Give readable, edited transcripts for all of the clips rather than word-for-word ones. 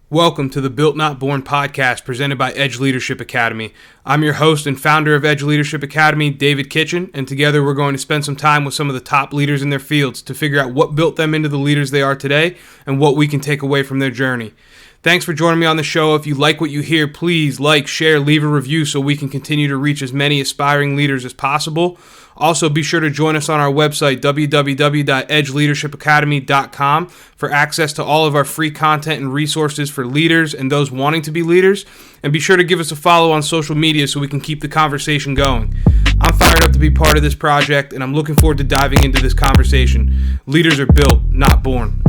Welcome to the Built Not Born podcast presented by Edge Leadership Academy. I'm your host and founder of Edge Leadership Academy, David Kitchen, and together we're going to spend some time with some of the top leaders in their fields to figure out what built them into the leaders they are today and what we can take away from their journey. Thanks for joining me on the show. If you like what you hear, please like, share, leave a review so we can continue to reach as many aspiring leaders as possible. Also, be sure to join us on our website, www.edgeleadershipacademy.com, for access to all of our free content and resources for leaders and those wanting to be leaders. And be sure to give us a follow on social media so we can keep the conversation going. I'm fired up to be part of this project, and I'm looking forward to diving into this conversation. Leaders are built, not born.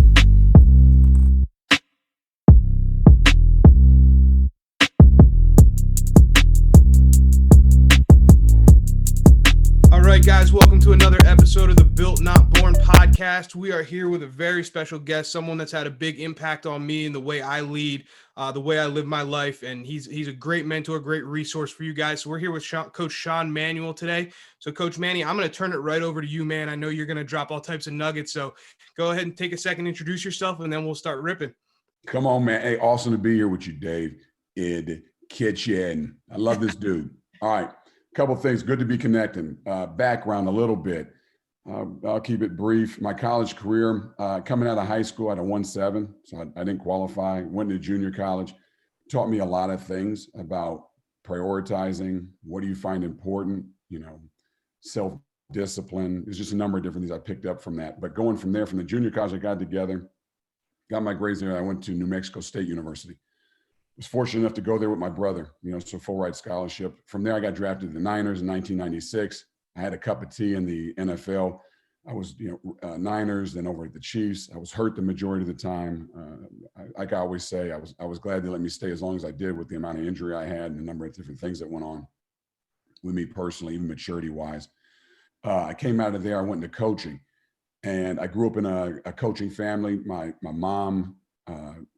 All right, guys, welcome to another episode of the Built Not Born podcast. We are here with a very special guest, someone that's had a big impact on me and the way I lead, the way I live my life, and he's a great mentor, great resource for you guys. So we're here with Coach Sean Manuel today. So, Coach Manny, I'm going to turn it right over to you, man. I know you're going to drop all types of nuggets, so go ahead and take a second, introduce yourself, and then we'll start ripping. Come on, man. Hey, awesome to be here with you, Dave. Ed Kitchen. I love this dude. All right. Couple of things. Good to be connecting. Background a little bit. I'll keep it brief. My college career, coming out of high school at a 1.7, so I didn't qualify. Went to junior college. Taught me a lot of things about prioritizing. What do you find important? Self-discipline. There's just a number of different things I picked up from that. But going from there, from the junior college, I got together, got my grades there. I went to New Mexico State University. Was fortunate enough to go there with my brother, so full ride scholarship. From there, I got drafted to the Niners in 1996. I had a cup of tea in the NFL. I was, Niners, then over at the Chiefs. I was hurt the majority of the time. Like I always say, I was glad they let me stay as long as I did with the amount of injury I had and the number of different things that went on with me personally, even maturity-wise. I came out of there. I went into coaching, and I grew up in a coaching family. My mom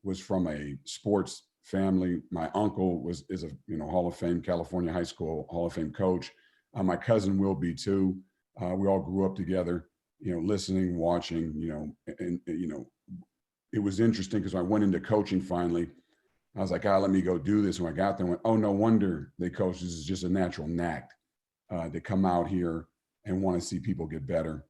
was from a sports family. My uncle is a Hall of Fame, California high school Hall of Fame coach. My cousin will be too. We all grew up together, listening, watching, and it was interesting because when I went into coaching finally, I was like, let me go do this. When I got there, I went, oh, no wonder they coach. This is just a natural knack to come out here and want to see people get better.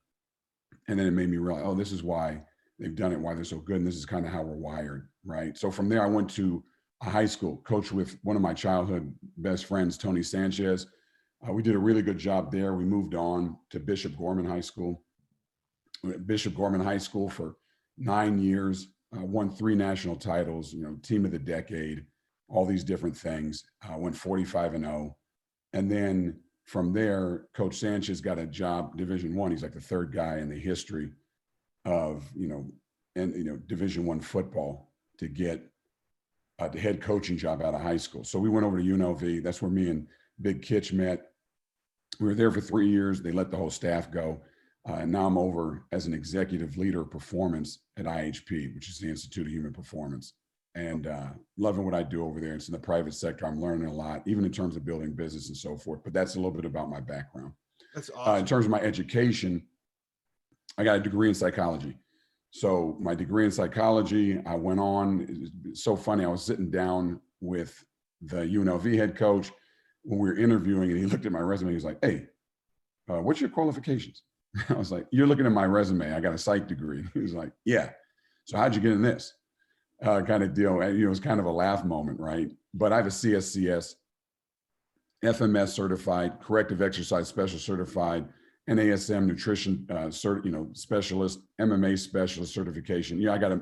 And then it made me realize, oh, this is why they've done it, why they're so good. And this is kind of how we're wired, right? So from there, I went to a high school, coached with one of my childhood best friends, Tony Sanchez. We did a really good job there. We moved on to Bishop Gorman High School. Bishop Gorman High School for 9 years, won 3 national titles, team of the decade, all these different things. Went 45-0. And then from there, Coach Sanchez got a job, Division I. He's like the third guy in the history of, Division I football to get the head coaching job out of high school. So we went over to UNLV. That's where me and Big Kitch met. We were there for 3 years. They let the whole staff go. And now I'm over as an executive leader of performance at IHP, which is the Institute of Human Performance. And loving what I do over there. It's in the private sector. I'm learning a lot, even in terms of building business and so forth. But that's a little bit about my background. That's awesome. In terms of my education, I got a degree in psychology. So my degree in psychology, I went on. It's so funny. I was sitting down with the UNLV head coach when we were interviewing, and he looked at my resume. He was like, hey, what's your qualifications? I was like, you're looking at my resume. I got a psych degree. He was like, yeah. So how'd you get in this kind of deal? And, it was kind of a laugh moment, right? But I have a CSCS, FMS certified, corrective exercise specialist certified, NASM nutrition specialist, MMA specialist certification. I got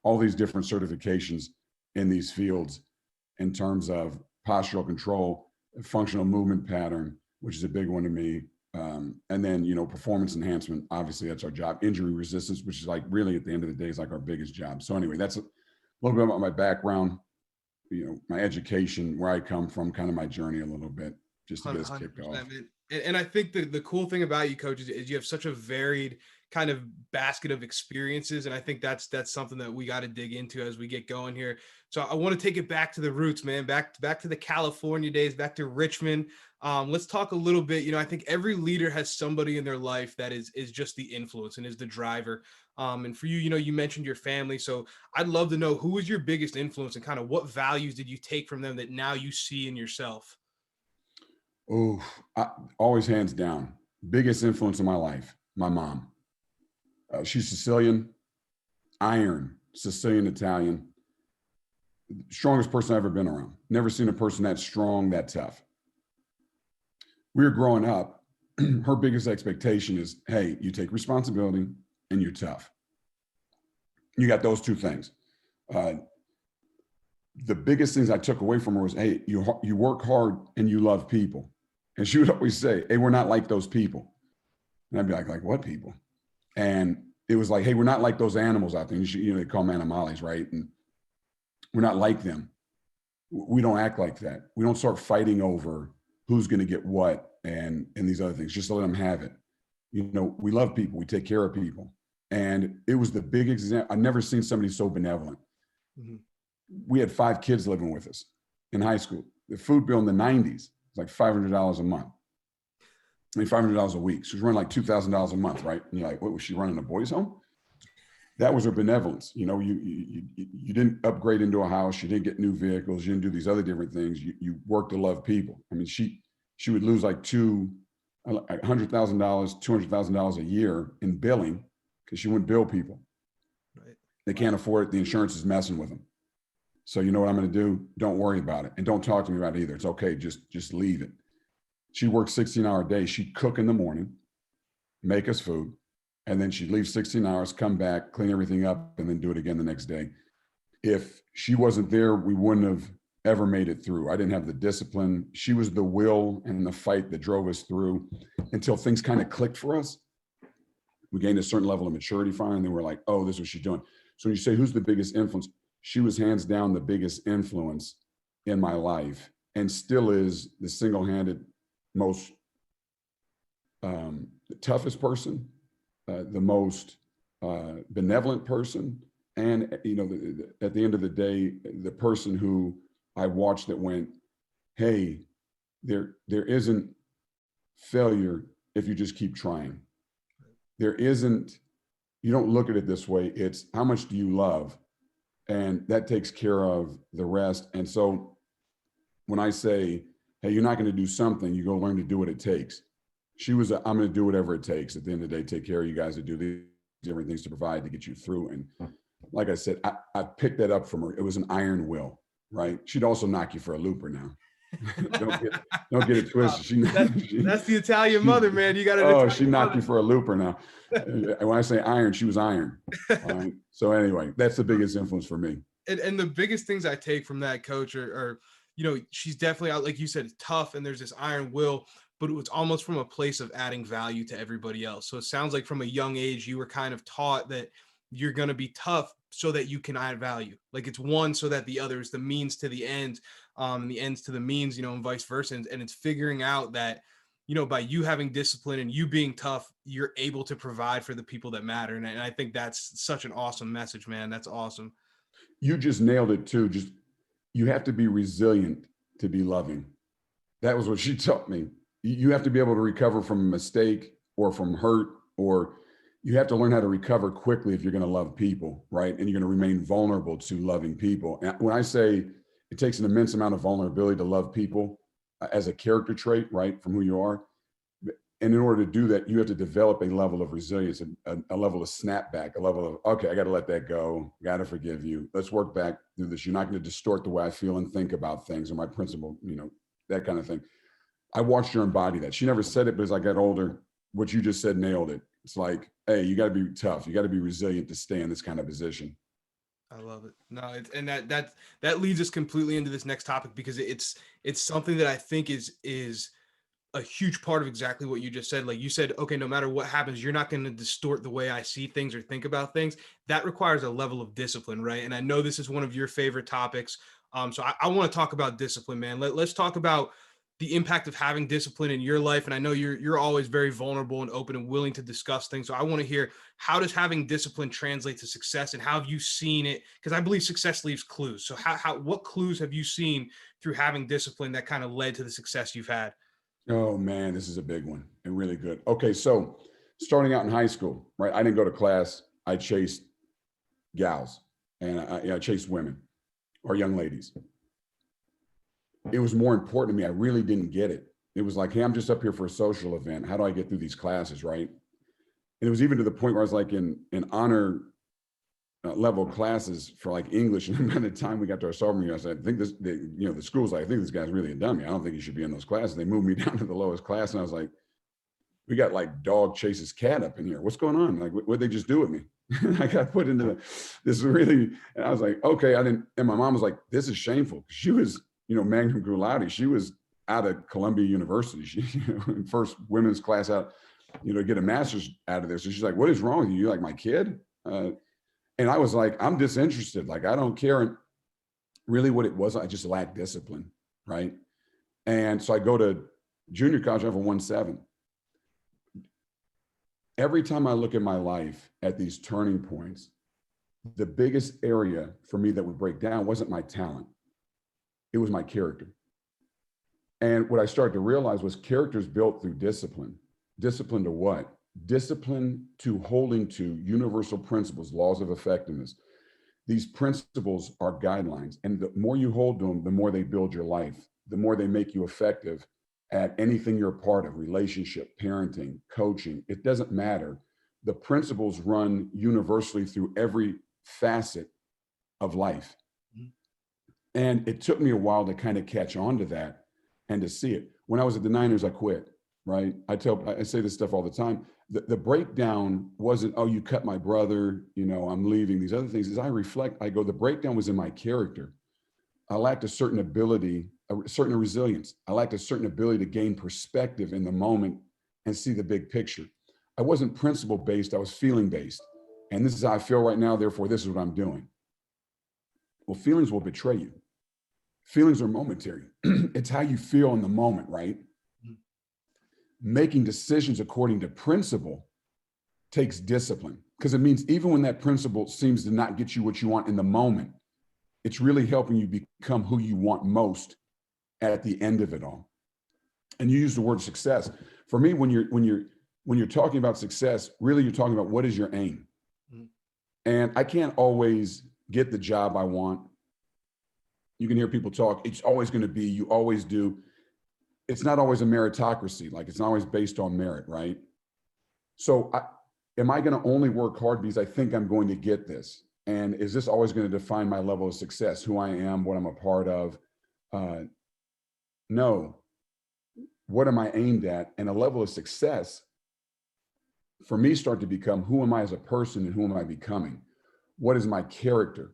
all these different certifications in these fields in terms of postural control, functional movement pattern, which is a big one to me. And then, performance enhancement, obviously that's our job. Injury resistance, which is like really at the end of the day is like our biggest job. So anyway, that's a little bit about my background, my education, where I come from, kind of my journey a little bit, just to get us kicked off. And I think the cool thing about you, Coach, is you have such a varied kind of basket of experiences. And I think that's something that we got to dig into as we get going here. So I want to take it back to the roots, man, back to the California days, back to Richmond. Let's talk a little bit. I think every leader has somebody in their life that is just the influence and is the driver. And for you, you know, you mentioned your family. So I'd love to know, who was your biggest influence and kind of what values did you take from them that now you see in yourself? Oh, always hands down. Biggest influence in my life, my mom. She's Sicilian, iron, Sicilian Italian. Strongest person I've ever been around. Never seen a person that strong, that tough. We were growing up. Her biggest expectation is, hey, you take responsibility and you're tough. You got those two things. The biggest things I took away from her was, hey, you work hard and you love people. And she would always say, hey, we're not like those people. And I'd be like what people? And it was like, hey, we're not like those animals out there. They call them animales, right? And we're not like them. We don't act like that. We don't start fighting over who's going to get what and these other things. Just to let them have it. You know, we love people. We take care of people. And it was the big example. I've never seen somebody so benevolent. Mm-hmm. We had 5 kids living with us in high school. The food bill in the 90s was like $500 a month. I mean, $500 a week. She was running like $2,000 a month, right? And you're like, what was she running, a boys' home? That was her benevolence. You know, you didn't upgrade into a house. You didn't get new vehicles. You didn't do these other different things. You worked to love people. I mean, she would lose like $100,000, $200,000 a year in billing because she wouldn't bill people. Right. They can't afford it. The insurance is messing with them. So you know what I'm going to do? Don't worry about it. And don't talk to me about it either. It's okay. Just leave it. She worked 16-hour days. She'd cook in the morning, make us food, and then she'd leave 16 hours, come back, clean everything up, and then do it again the next day. If she wasn't there, we wouldn't have ever made it through. I didn't have the discipline. She was the will and the fight that drove us through until things kind of clicked for us. We gained a certain level of maturity finally, and then we're like, oh, this is what she's doing. So when you say, who's the biggest influence? She was hands down the biggest influence in my life and still is the single-handed most the toughest person, the most benevolent person, and you know, at the end of the day, the person who I watched that went, hey, there isn't failure if you just keep trying. There isn't, you don't look at it this way. It's how much do you love? And that takes care of the rest. And so when I say, hey, you're not going to do something, you go learn to do what it takes. She was, I'm going to do whatever it takes. At the end of the day, take care of you guys to do these different things to provide to get you through. And like I said, I picked that up from her. It was an iron will, right? She'd also knock you for a looper now. don't get it twisted. That's the Italian mother, man. You got to. Oh, she knocked you for a looper now. When I say iron, she was iron. So anyway, that's the biggest influence for me. And the biggest things I take from that, coach, are you know, she's definitely out, like you said, tough, and there's this iron will, but it was almost from a place of adding value to everybody else. So it sounds like from a young age, you were kind of taught that you're going to be tough so that you can add value. Like it's one so that the other is the means to the end, and the ends to the means, you know, and vice versa. And it's figuring out that, you know, by you having discipline and you being tough, you're able to provide for the people that matter. And I think that's such an awesome message, man. That's awesome. You just nailed it too. You have to be resilient to be loving. That was what she taught me. You have to be able to recover from a mistake or from hurt, or you have to learn how to recover quickly if you're going to love people, right? And you're going to remain vulnerable to loving people. And when I say it takes an immense amount of vulnerability to love people as a character trait, right, from who you are. And in order to do that, you have to develop a level of resilience, a level of snapback, a level of, okay, I got to let that go. Got to forgive you. Let's work back through this. You're not going to distort the way I feel and think about things or my principle, you know, that kind of thing. I watched her embody that. She never said it, but as I got older, what you just said nailed it. It's like, hey, you got to be tough. You got to be resilient to stay in this kind of position. I love it. No, and that leads us completely into this next topic, because it's something that I think is a huge part of exactly what you just said. Like you said, okay, no matter what happens, you're not going to distort the way I see things or think about things. That requires a level of discipline, right? And I know this is one of your favorite topics. So I want to talk about discipline, man. Let's talk about the impact of having discipline in your life. And I know you're always very vulnerable and open and willing to discuss things. So I want to hear, how does having discipline translate to success, and how have you seen it? Because I believe success leaves clues. So what clues have you seen through having discipline that kind of led to the success you've had? Oh man, this is a big one and really good. Okay, so starting out in high school, right? I didn't go to class. I chased gals and I chased women or young ladies. It was more important to me. I really didn't get it. It was like, hey, I'm just up here for a social event. How do I get through these classes, right? And it was even to the point where I was like in honor level classes for like English. And by the time we got to our sophomore year, I said, I think the school's like, I think this guy's really a dummy. I don't think he should be in those classes. They moved me down to the lowest class. And I was like, we got like dog chases cat up in here. What's going on? Like, what'd they just do with me? I got put into this really, and I was like, okay, and my mom was like, this is shameful. She was, magna cum laude. She was out of Columbia University. She, first women's class out, get a master's out of there. So she's like, what is wrong with you? You like my kid? And I was like, I'm disinterested. Like, I don't care. And really what it was, I just lacked discipline, right? And so I go to junior college, I have a 1.7. Every time I look at my life at these turning points, the biggest area for me that would break down wasn't my talent. It was my character. And what I started to realize was character is built through discipline. Discipline to what? Discipline to holding to universal principles, laws of effectiveness. These principles are guidelines. And the more you hold to them, the more they build your life, the more they make you effective at anything you're a part of, relationship, parenting, coaching. It doesn't matter. The principles run universally through every facet of life. And it took me a while to kind of catch on to that and to see it. When I was at the Niners, I quit, right? I say this stuff all the time. The breakdown wasn't, oh, you cut my brother, I'm leaving. These other things, as I reflect, I go, the breakdown was in my character. I lacked a certain ability, a certain resilience. I lacked a certain ability to gain perspective in the moment and see the big picture. I wasn't principle based, I was feeling based. And this is how I feel right now, therefore this is what I'm doing. Well, feelings will betray you. Feelings are momentary. It's how you feel in the moment, right? Making decisions according to principle takes discipline, because it means even when that principle seems to not get you what you want in the moment, it's really helping you become who you want most at the end of it all. And you use the word success. For me, when you're talking about success, really you're talking about what is your aim. And I can't always get the job I want. You can hear people talk, it's always going to be, you always do. It's not always a meritocracy. Like, it's not always based on merit, right? So am I going to only work hard because I think I'm going to get this? And is this always going to define my level of success, who I am, what I'm a part of? No. What am I aimed at? And a level of success, for me, start to become, who am I as a person and who am I becoming? What is my character?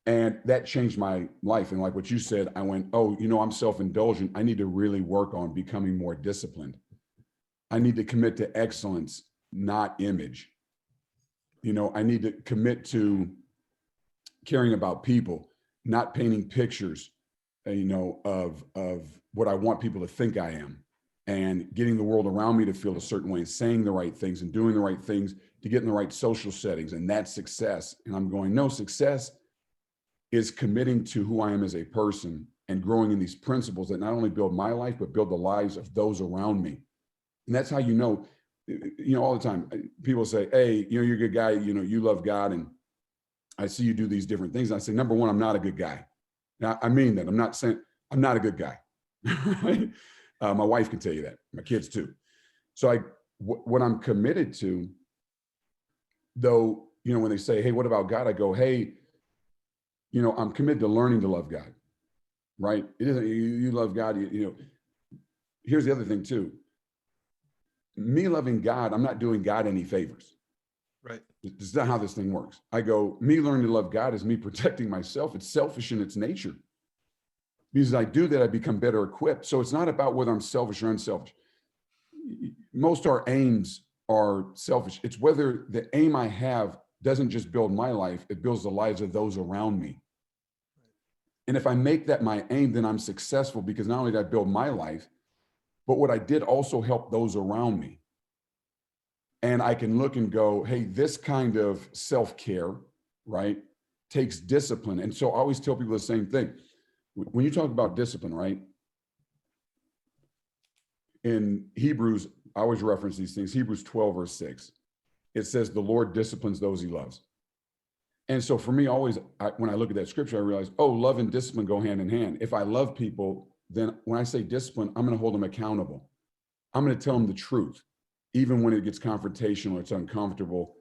And that changed my life. And like what you said, I went, oh, I'm self-indulgent. I need to really work on becoming more disciplined. I need to commit to excellence, not image. I need to commit to caring about people, not painting pictures, of what I want people to think I am, and getting the world around me to feel a certain way, and saying the right things and doing the right things to get in the right social settings. And that's success. And I'm going, no, success is committing to who I am as a person and growing in these principles that not only build my life, but build the lives of those around me. And that's how all the time people say, hey, you're a good guy, you love God, and I see you do these different things. And I say, number one, I'm not a good guy. Now, I mean that. I'm not saying I'm not a good guy. Right? My wife can tell you that, my kids too. So what I'm committed to, though, when they say, hey, what about God? I go, hey, I'm committed to learning to love God, right? It isn't you love God, here's the other thing too. Me loving God, I'm not doing God any favors. Right. It's not how this thing works. I go, me learning to love God is me protecting myself. It's selfish in its nature. Because I do that, I become better equipped. So it's not about whether I'm selfish or unselfish. Most of our aims are selfish. It's whether the aim I have doesn't just build my life, it builds the lives of those around me. And if I make that my aim, then I'm successful, because not only did I build my life, but what I did also help those around me. And I can look and go, hey, this kind of self-care, right, takes discipline. And so I always tell people the same thing. When you talk about discipline, right, in Hebrews, I always reference these things, Hebrews 12, verse 6. it says the Lord disciplines those he loves. And so for me, always, when I look at that scripture, I realize, oh, love and discipline go hand in hand. If I love people, then when I say discipline, I'm going to hold them accountable. I'm going to tell them the truth. Even when it gets confrontational, it's uncomfortable.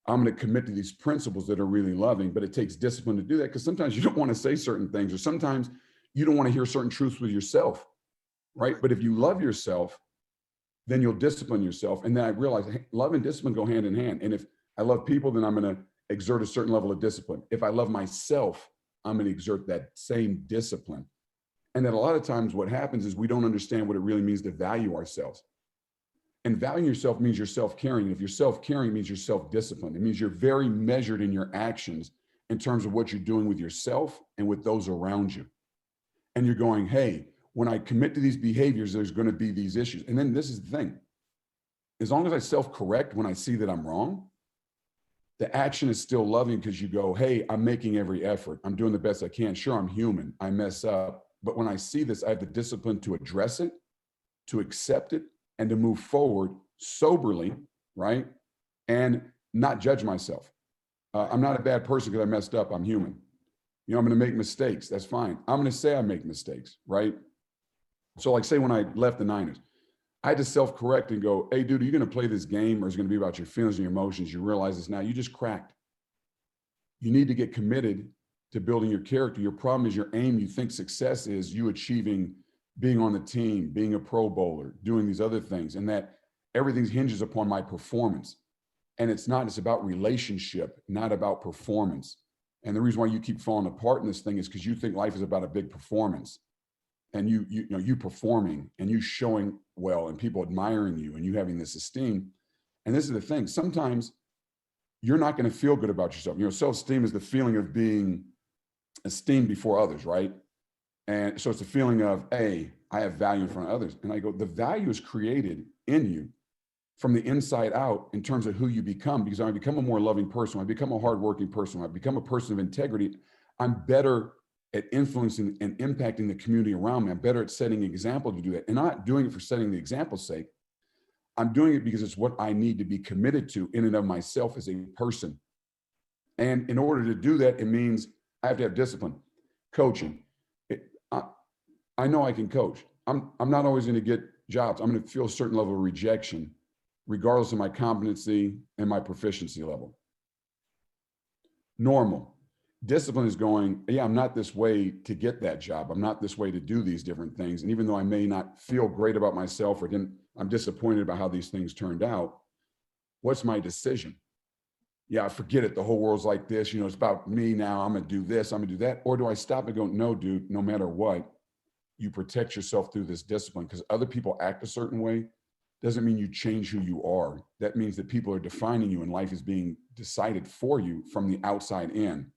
I'm going to commit to these principles that are really loving, but it takes discipline to do that, because sometimes you don't want to say certain things, or sometimes you don't want to hear certain truths with yourself, right? But if you love yourself, then you'll discipline yourself. And then I realized, hey, love and discipline go hand in hand. And if I love people, then I'm going to exert a certain level of discipline. If I love myself, I'm going to exert that same discipline. And then a lot of times what happens is we don't understand what it really means to value ourselves. And valuing yourself means you're self-caring. If you're self-caring, it means you're self-disciplined. It means you're very measured in your actions in terms of what you're doing with yourself and with those around you. And you're going, hey, when I commit to these behaviors, there's going to be these issues. And then this is the thing. As long as I self-correct when I see that I'm wrong, the action is still loving, because you go, hey, I'm making every effort. I'm doing the best I can. Sure, I'm human. I mess up. But when I see this, I have the discipline to address it, to accept it, and to move forward soberly, right? And not judge myself. I'm not a bad person because I messed up. I'm human. I'm going to make mistakes. That's fine. I'm going to say I make mistakes, right? So like, say when I left the Niners, I had to self-correct and go, hey, dude, are you going to play this game, or is it going to be about your feelings and your emotions? You realize this now. You just cracked. You need to get committed to building your character. Your problem is your aim. You think success is you achieving being on the team, being a Pro Bowler, doing these other things, and that everything hinges upon my performance. And it's not. It's about relationship, not about performance. And the reason why you keep falling apart in this thing is because you think life is about a big performance, and you performing and you showing well and people admiring you and you having this esteem. And this is the thing. Sometimes you're not going to feel good about yourself. Self-esteem is the feeling of being esteemed before others, right? And so it's a feeling of, hey, I have value in front of others. And I go, the value is created in you from the inside out in terms of who you become. Because when I become a more loving person, when I become a hardworking person, when I become a person of integrity, I'm better at influencing and impacting the community around me. I'm better at setting an example to do that. And I'm not doing it for setting the example's sake. I'm doing it because it's what I need to be committed to in and of myself as a person. And in order to do that, it means I have to have discipline. Coaching. I know I can coach. I'm not always going to get jobs. I'm going to feel a certain level of rejection, regardless of my competency and my proficiency level. Normal. Discipline is going, yeah, I'm not this way to get that job. I'm not this way to do these different things. And even though I may not feel great about myself, or I'm disappointed about how these things turned out, what's my decision? Yeah, forget it. The whole world's like this. It's about me now. I'm going to do this. I'm going to do that. Or do I stop and go, no, dude, no matter what, you protect yourself through this discipline, because other people act a certain way doesn't mean you change who you are. That means that people are defining you and life is being decided for you from the outside in.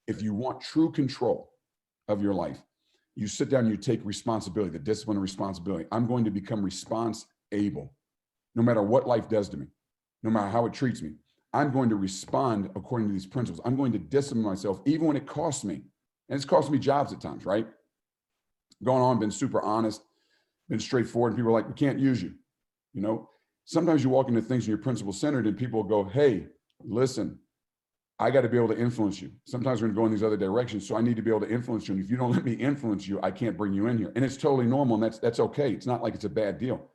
If you want true control of your life, you sit down and you take responsibility, the discipline and responsibility. I'm going to become response-able. No matter what life does to me, no matter how it treats me, I'm going to respond according to these principles. I'm going to discipline myself, even when it costs me. And it's cost me jobs at times, right? Going on, been super honest, been straightforward, and people are like, we can't use you. Sometimes you walk into things and you're principle centered and people go, hey, listen, I got to be able to influence you. Sometimes we're going to go in these other directions. So I need to be able to influence you. And if you don't let me influence you, I can't bring you in here. And it's totally normal. And that's okay. It's not like it's a bad deal.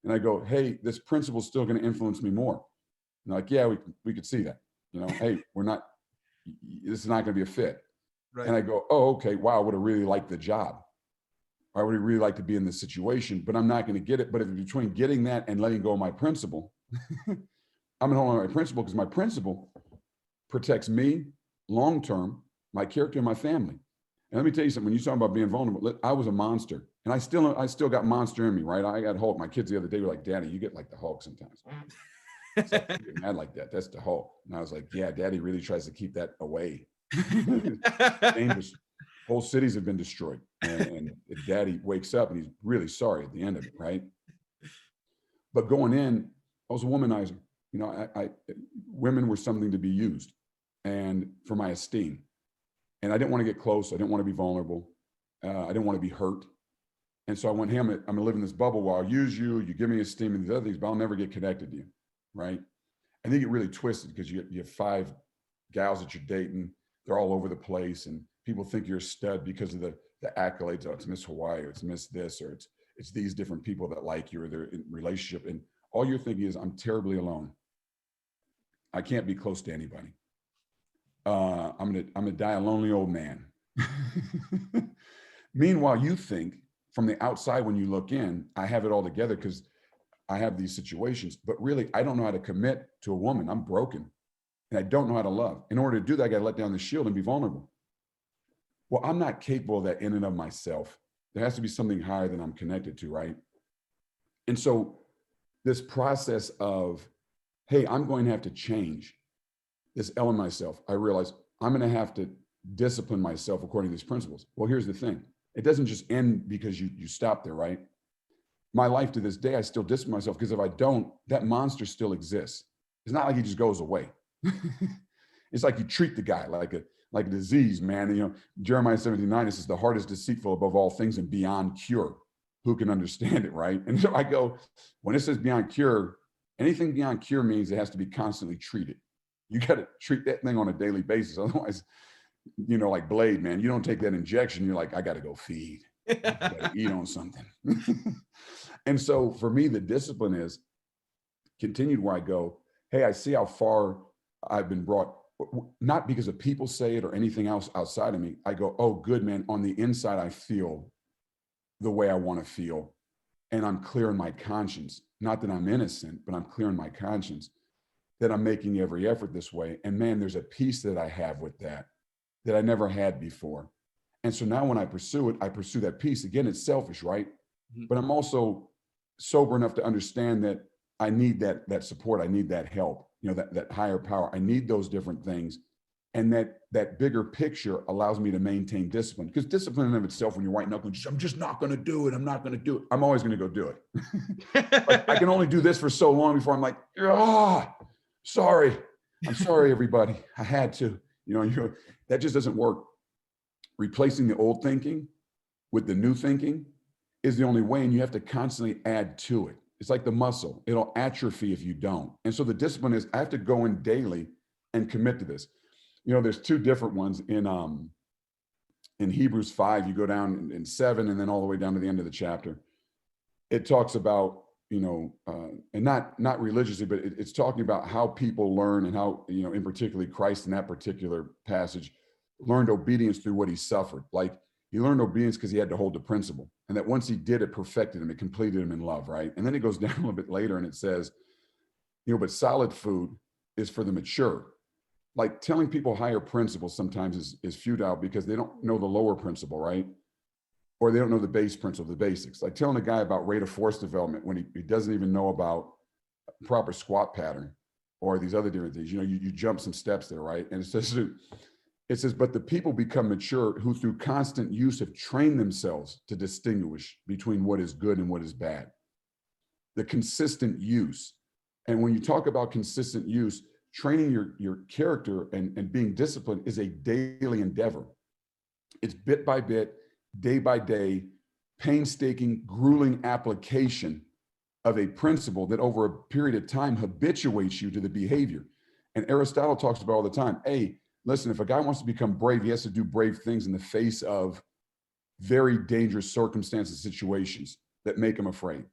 And I go, hey, this principle is still going to influence me more. And like, yeah, we could see that, hey, this is not going to be a fit. Right. And I go, oh, okay. Wow. I would have really liked the job. I would really like to be in this situation, but I'm not going to get it. But if between getting that and letting go of my principle, I'm going to hold on to my principle, because my principle protects me long-term, my character, and my family. And let me tell you something, when you talk about being vulnerable, I was a monster, and I still got monster in me, right? I got Hulk. My kids the other day were like, Daddy, you get like the Hulk sometimes. It's like, you get mad like that. That's the Hulk. And I was like, yeah, Daddy really tries to keep that away. Dangerous. Whole cities have been destroyed. And Daddy wakes up and he's really sorry at the end of it, right? But going in, I was a womanizer. Women were something to be used and for my esteem. And I didn't want to get close. I didn't want to be vulnerable. I didn't want to be hurt. And so I went, hey, I'm going to live in this bubble where I'll use you, you give me esteem and these other things, but I'll never get connected to you, right? And they get really twisted because you have 5 gals that you're dating. They're all over the place, and people think you're a stud because of the accolades. Oh, it's Miss Hawaii, or it's Miss this, or it's these different people that like you, or they're in relationship. And all you're thinking is, I'm terribly alone. I can't be close to anybody. I'm gonna die a lonely old man. Meanwhile, you think from the outside, when you look in, I have it all together because I have these situations, but really I don't know how to commit to a woman. I'm broken and I don't know how to love. In order to do that, I got to let down the shield and be vulnerable. Well, I'm not capable of that in and of myself. There has to be something higher than I'm connected to, right? And so this process of, hey, I'm going to have to change this element of myself. I realize I'm going to have to discipline myself according to these principles. Well, here's the thing. It doesn't just end because you stop there, right? My life to this day, I still discipline myself, because if I don't, that monster still exists. It's not like he just goes away. It's like you treat the guy like a disease, man. You know, Jeremiah 17:9, it says the heart is deceitful above all things and beyond cure. Who can understand it, right? And so I go, when it says beyond cure, anything beyond cure means it has to be constantly treated. You got to treat that thing on a daily basis. Otherwise, you know, like Blade, man, you don't take that injection, you're like, I got to go feed. I got to eat on something. And so for me, the discipline is continued where I go, hey, I see how far I've been brought, not because of people say it or anything else outside of me. I go, oh, good, man. On the inside, I feel the way I want to feel. And I'm clear in my conscience. Not that I'm innocent, but I'm clear in my conscience that I'm making every effort this way. And man, there's a peace that I have with that I never had before. And so now when I pursue it, I pursue that peace. Again, it's selfish, right? Mm-hmm. But I'm also sober enough to understand that I need that support. I need that help, you know, that higher power. I need those different things. And that bigger picture allows me to maintain discipline, because discipline in and of itself, when you're white knuckling, I'm just not going to do it. I'm not going to do it. I'm always going to go do it. Like, I can only do this for so long before I'm like, sorry. I'm sorry, everybody. I had to, that just doesn't work. Replacing the old thinking with the new thinking is the only way. And you have to constantly add to it. It's like the muscle. It'll atrophy if you don't. And so the discipline is, I have to go in daily and commit to this. You know, there's 2 different ones in Hebrews 5. You go down in 7 and then all the way down to the end of the chapter. It talks about, and not religiously, but it's talking about how people learn, and how, in particularly Christ in that particular passage learned obedience through what he suffered. Like, he learned obedience because he had to hold the principle, and that once he did, it perfected him, it completed him in love, right? And then it goes down a little bit later and it says, but solid food is for the mature. Like, telling people higher principles sometimes is futile, because they don't know the lower principle, right? Or they don't know the base principle, the basics. Like telling a guy about rate of force development when he doesn't even know about proper squat pattern or these other different things. You jump some steps there, right? And it says, but the people become mature who through constant use have trained themselves to distinguish between what is good and what is bad. The consistent use. And when you talk about consistent use, training your character and being disciplined is a daily endeavor. It's bit by bit, day by day, painstaking, grueling application of a principle that over a period of time habituates you to the behavior. And Aristotle talks about all the time, hey, listen, if a guy wants to become brave, he has to do brave things in the face of very dangerous circumstances, situations that make him afraid.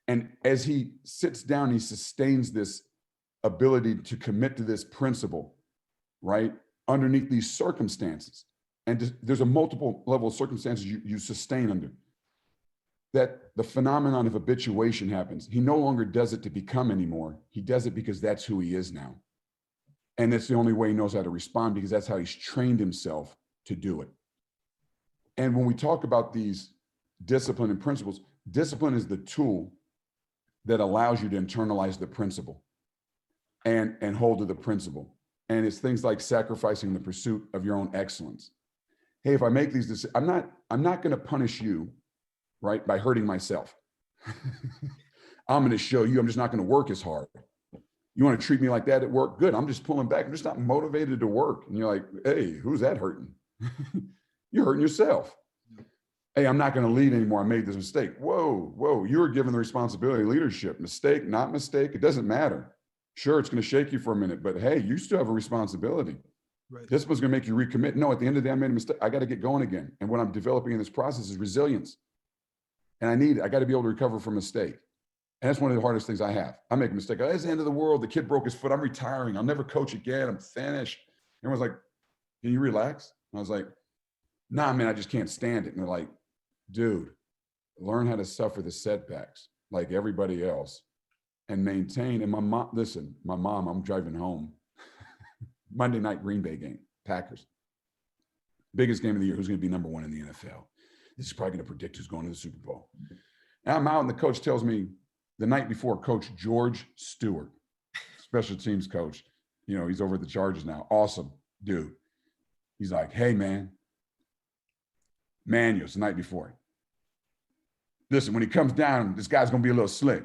And as he sits down, he sustains this ability to commit to this principle, right? Underneath these circumstances. And there's a multiple level of circumstances you sustain under. That the phenomenon of habituation happens. He no longer does it to become anymore. He does it because that's who he is now. And it's the only way he knows how to respond, because that's how he's trained himself to do it. And when we talk about these discipline and principles, discipline is the tool that allows you to internalize the principle and hold to the principle. And it's things like sacrificing the pursuit of your own excellence. Hey, if I make these decisions, I'm not going to punish you, right, by hurting myself. I'm going to show you I'm just not going to work as hard. You want to treat me like that at work? Good. I'm just pulling back. I'm just not motivated to work. And you're like, hey, who's that hurting? You're hurting yourself. Hey, I'm not going to lead anymore. I made this mistake. Whoa. You were given the responsibility of leadership. Mistake, not mistake. It doesn't matter. Sure, it's going to shake you for a minute, but hey, you still have a responsibility. Right. This was going to make you recommit. No, at the end of the day, I made a mistake. I got to get going again. And what I'm developing in this process is resilience. And I got to be able to recover from a mistake. And that's one of the hardest things I have. I make a mistake. Oh, it's the end of the world. The kid broke his foot. I'm retiring. I'll never coach again. I'm finished. Everyone's like, can you relax? And I was like, nah, man, I just can't stand it. And they're like, dude, learn how to suffer the setbacks like everybody else and maintain. And my mom, I'm driving home. Monday night Green Bay game, Packers. Biggest game of the year. Who's going to be number one in the NFL? This is probably going to predict who's going to the Super Bowl. And I'm out and the coach tells me the night before, Coach George Stewart, special teams coach, he's over at the Chargers now. Awesome dude. He's like, hey, man, Manuel's the night before. Listen, when he comes down, this guy's going to be a little slick.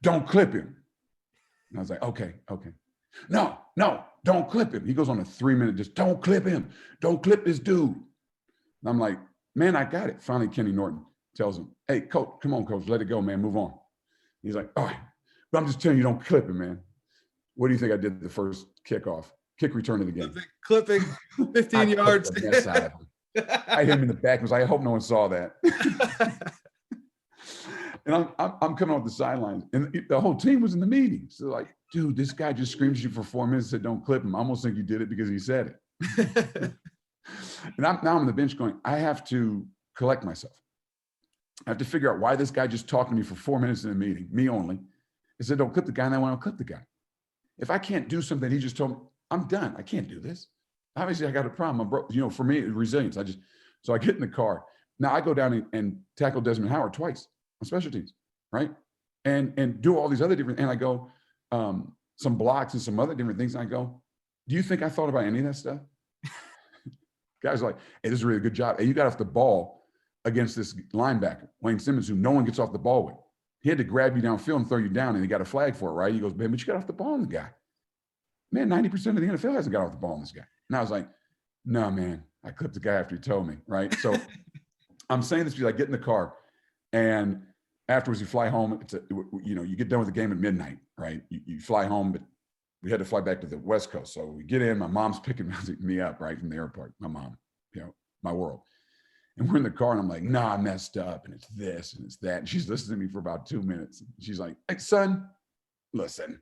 Don't clip him. And I was like, okay. No, don't clip him. He goes on a 3-minute, just don't clip him. Don't clip this dude. And I'm like, man, I got it. Finally, Kenny Norton tells him, hey, coach, come on, coach, let it go, man, move on. He's like, all right, but I'm just telling you, don't clip him, man. What do you think I did the first kickoff? Kick return of the game. Clipping 15 yards. The mess out of him. I hit him in the back. I was like, I hope no one saw that. And I'm coming off the sidelines, and the whole team was in the meeting. So like, dude, this guy just screamed at you for 4 minutes, said don't clip him. I almost think you did it because he said it. And now I'm on the bench going, I have to collect myself. I have to figure out why this guy just talked to me for 4 minutes in a meeting, me only. He said, don't clip the guy, and I want to clip the guy. If I can't do something he just told me, I'm done. I can't do this. Obviously, I got a problem. I'm broke. For me, resilience. So I get in the car. Now I go down and tackle Desmond Howard twice on special teams, right? And do all these other different, and I go, some blocks and some other different things. And I go, do you think I thought about any of that stuff? Guys are like, hey, this is a really good job. Hey, you got off the ball against this linebacker, Wayne Simmons, who no one gets off the ball with. He had to grab you downfield and throw you down, and he got a flag for it, right? He goes, man, but you got off the ball on the guy. Man, 90% of the NFL hasn't got off the ball on this guy. And I was like, no, man, I clipped the guy after he told me, right? So I'm saying this because I get in the car, and afterwards you fly home. You get done with the game at midnight, right? You fly home, but we had to fly back to the West Coast. So we get in, my mom's picking me up, right, from the airport, my mom, my world. And we're in the car, and I'm like, nah, I messed up, and it's this, and it's that. And she's listening to me for about 2 minutes. She's like, hey, son, listen,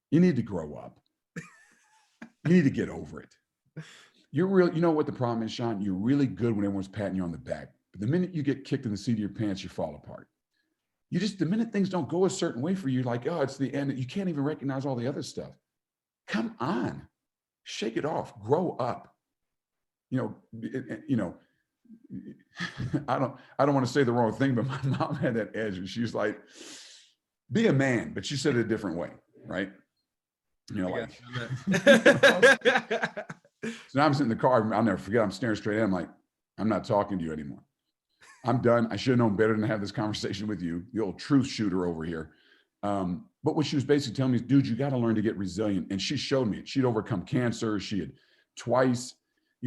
you need to grow up. You need to get over it. You know what the problem is, Sean? You're really good when everyone's patting you on the back. But the minute you get kicked in the seat of your pants, you fall apart. The minute things don't go a certain way for you, like, oh, it's the end. You can't even recognize all the other stuff. Come on, shake it off, grow up. I don't want to say the wrong thing, but my mom had that edge, and she's like, be a man, but she said it a different way, right? So now I'm sitting in the car. I'll never forget. I'm staring straight at him, like, I'm not talking to you anymore. I'm done. I should have known better than to have this conversation with you, the old truth shooter over here. But what she was basically telling me is, dude, you got to learn to get resilient. And she showed me it. She'd overcome cancer. She had twice.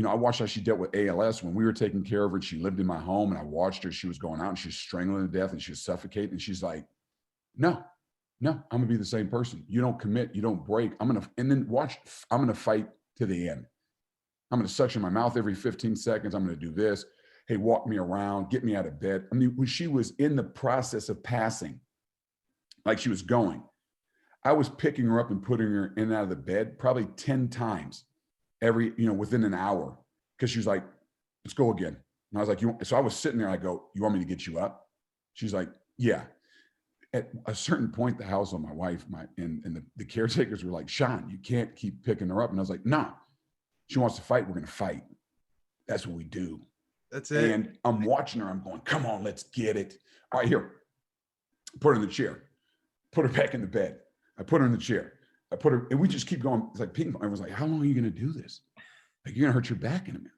I watched how she dealt with ALS when we were taking care of her. She lived in my home, and I watched her. She was going out, and she was strangling to death, and she was suffocating. And she's like, no, I'm going to be the same person. You don't commit. You don't break. I'm going to fight to the end. I'm going to suction my mouth every 15 seconds. I'm going to do this. Hey, walk me around, get me out of bed. I mean, when she was in the process of passing, like she was going, I was picking her up and putting her in and out of the bed probably 10 times within an hour, because she was like, let's go again. And I was like, so I was sitting there, I go, you want me to get you up? She's like, yeah. At a certain point, the house on my wife, and the caretakers were like, Sean, you can't keep picking her up. And I was like, nah, she wants to fight. We're going to fight. That's what we do. That's it. And I'm watching her. I'm going, come on, let's get it. All right, here. Put her in the chair. Put her back in the bed. I put her in the chair. I put her, and we just keep going. It's like ping pong. I was like, how long are you going to do this? Like, you're going to hurt your back in a minute.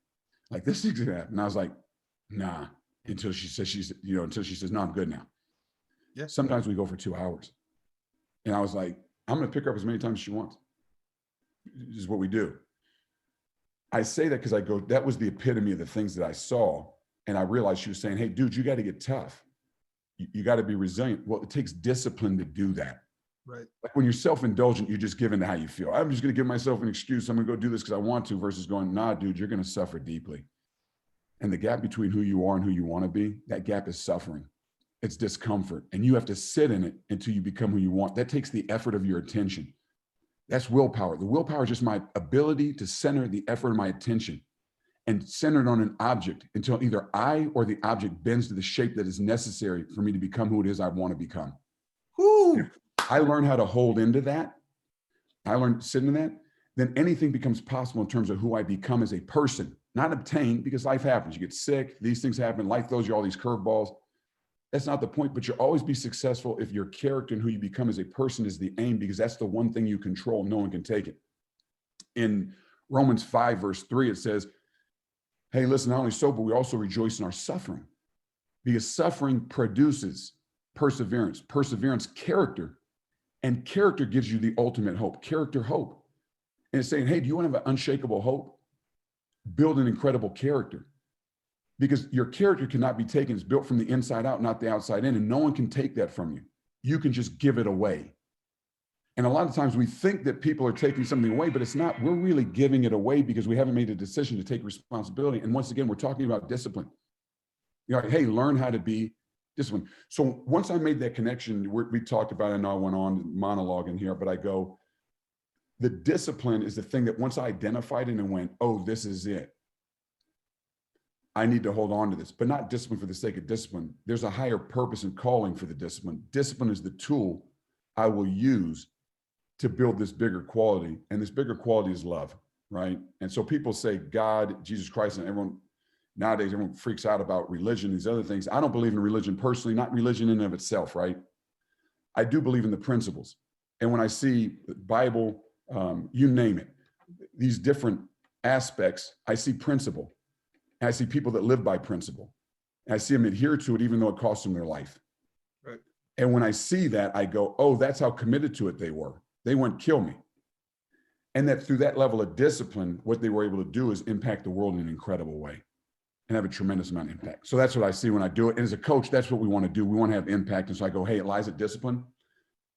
Like, this is going to happen. And I was like, nah, until she says, no, I'm good now. Yeah. Sometimes we go for 2 hours. And I was like, I'm going to pick her up as many times as she wants. This is what we do. I say that because I go, that was the epitome of the things that I saw. And I realized she was saying, hey, dude, you got to get tough. You got to be resilient. Well, it takes discipline to do that. Right. Like when you're self-indulgent, you just give in to how you feel. I'm just going to give myself an excuse. I'm going to go do this because I want to, versus going, nah, dude, you're going to suffer deeply. And the gap between who you are and who you want to be, that gap is suffering. It's discomfort. And you have to sit in it until you become who you want. That takes the effort of your attention. That's willpower. The willpower is just my ability to center the effort of my attention and center it on an object until either I or the object bends to the shape that is necessary for me to become who it is I want to become. If I learn how to hold into that, I learn to sit in that, then anything becomes possible in terms of who I become as a person, not obtain, because life happens. You get sick, these things happen, life throws you all these curveballs. That's not the point, but you'll always be successful if your character and who you become as a person is the aim, because that's the one thing you control. No one can take it. In Romans 5, verse 3, it says, hey, listen, not only so, but we also rejoice in our suffering, because suffering produces perseverance, character, and character gives you the ultimate hope, character, hope. And it's saying, hey, do you want to have an unshakable hope? Build an incredible character, because your character cannot be taken. It's built from the inside out, not the outside in, and no one can take that from you. You can just give it away. And a lot of times we think that people are taking something away, but it's not. We're really giving it away because we haven't made a decision to take responsibility. And once again, we're talking about discipline. You know, hey, learn how to be disciplined. So once I made that connection, we talked about it, and I went on monologuing here, but I go, the discipline is the thing that once I identified it and went, oh, this is it. I need to hold on to this, but not discipline for the sake of discipline. There's a higher purpose and calling for the discipline. Discipline is the tool I will use to build this bigger quality. And this bigger quality is love, right? And so people say God, Jesus Christ, and nowadays everyone freaks out about religion, these other things. I don't believe in religion personally, not religion in and of itself, right? I do believe in the principles. And when I see the Bible, you name it, these different aspects, I see principle. And I see people that live by principle. And I see them adhere to it, even though it costs them their life. Right. And when I see that, I go, oh, that's how committed to it they were. They wouldn't kill me. And that through that level of discipline, what they were able to do is impact the world in an incredible way and have a tremendous amount of impact. So that's what I see when I do it. And as a coach, that's what we want to do. We want to have impact. And so I go, hey, it lies at discipline.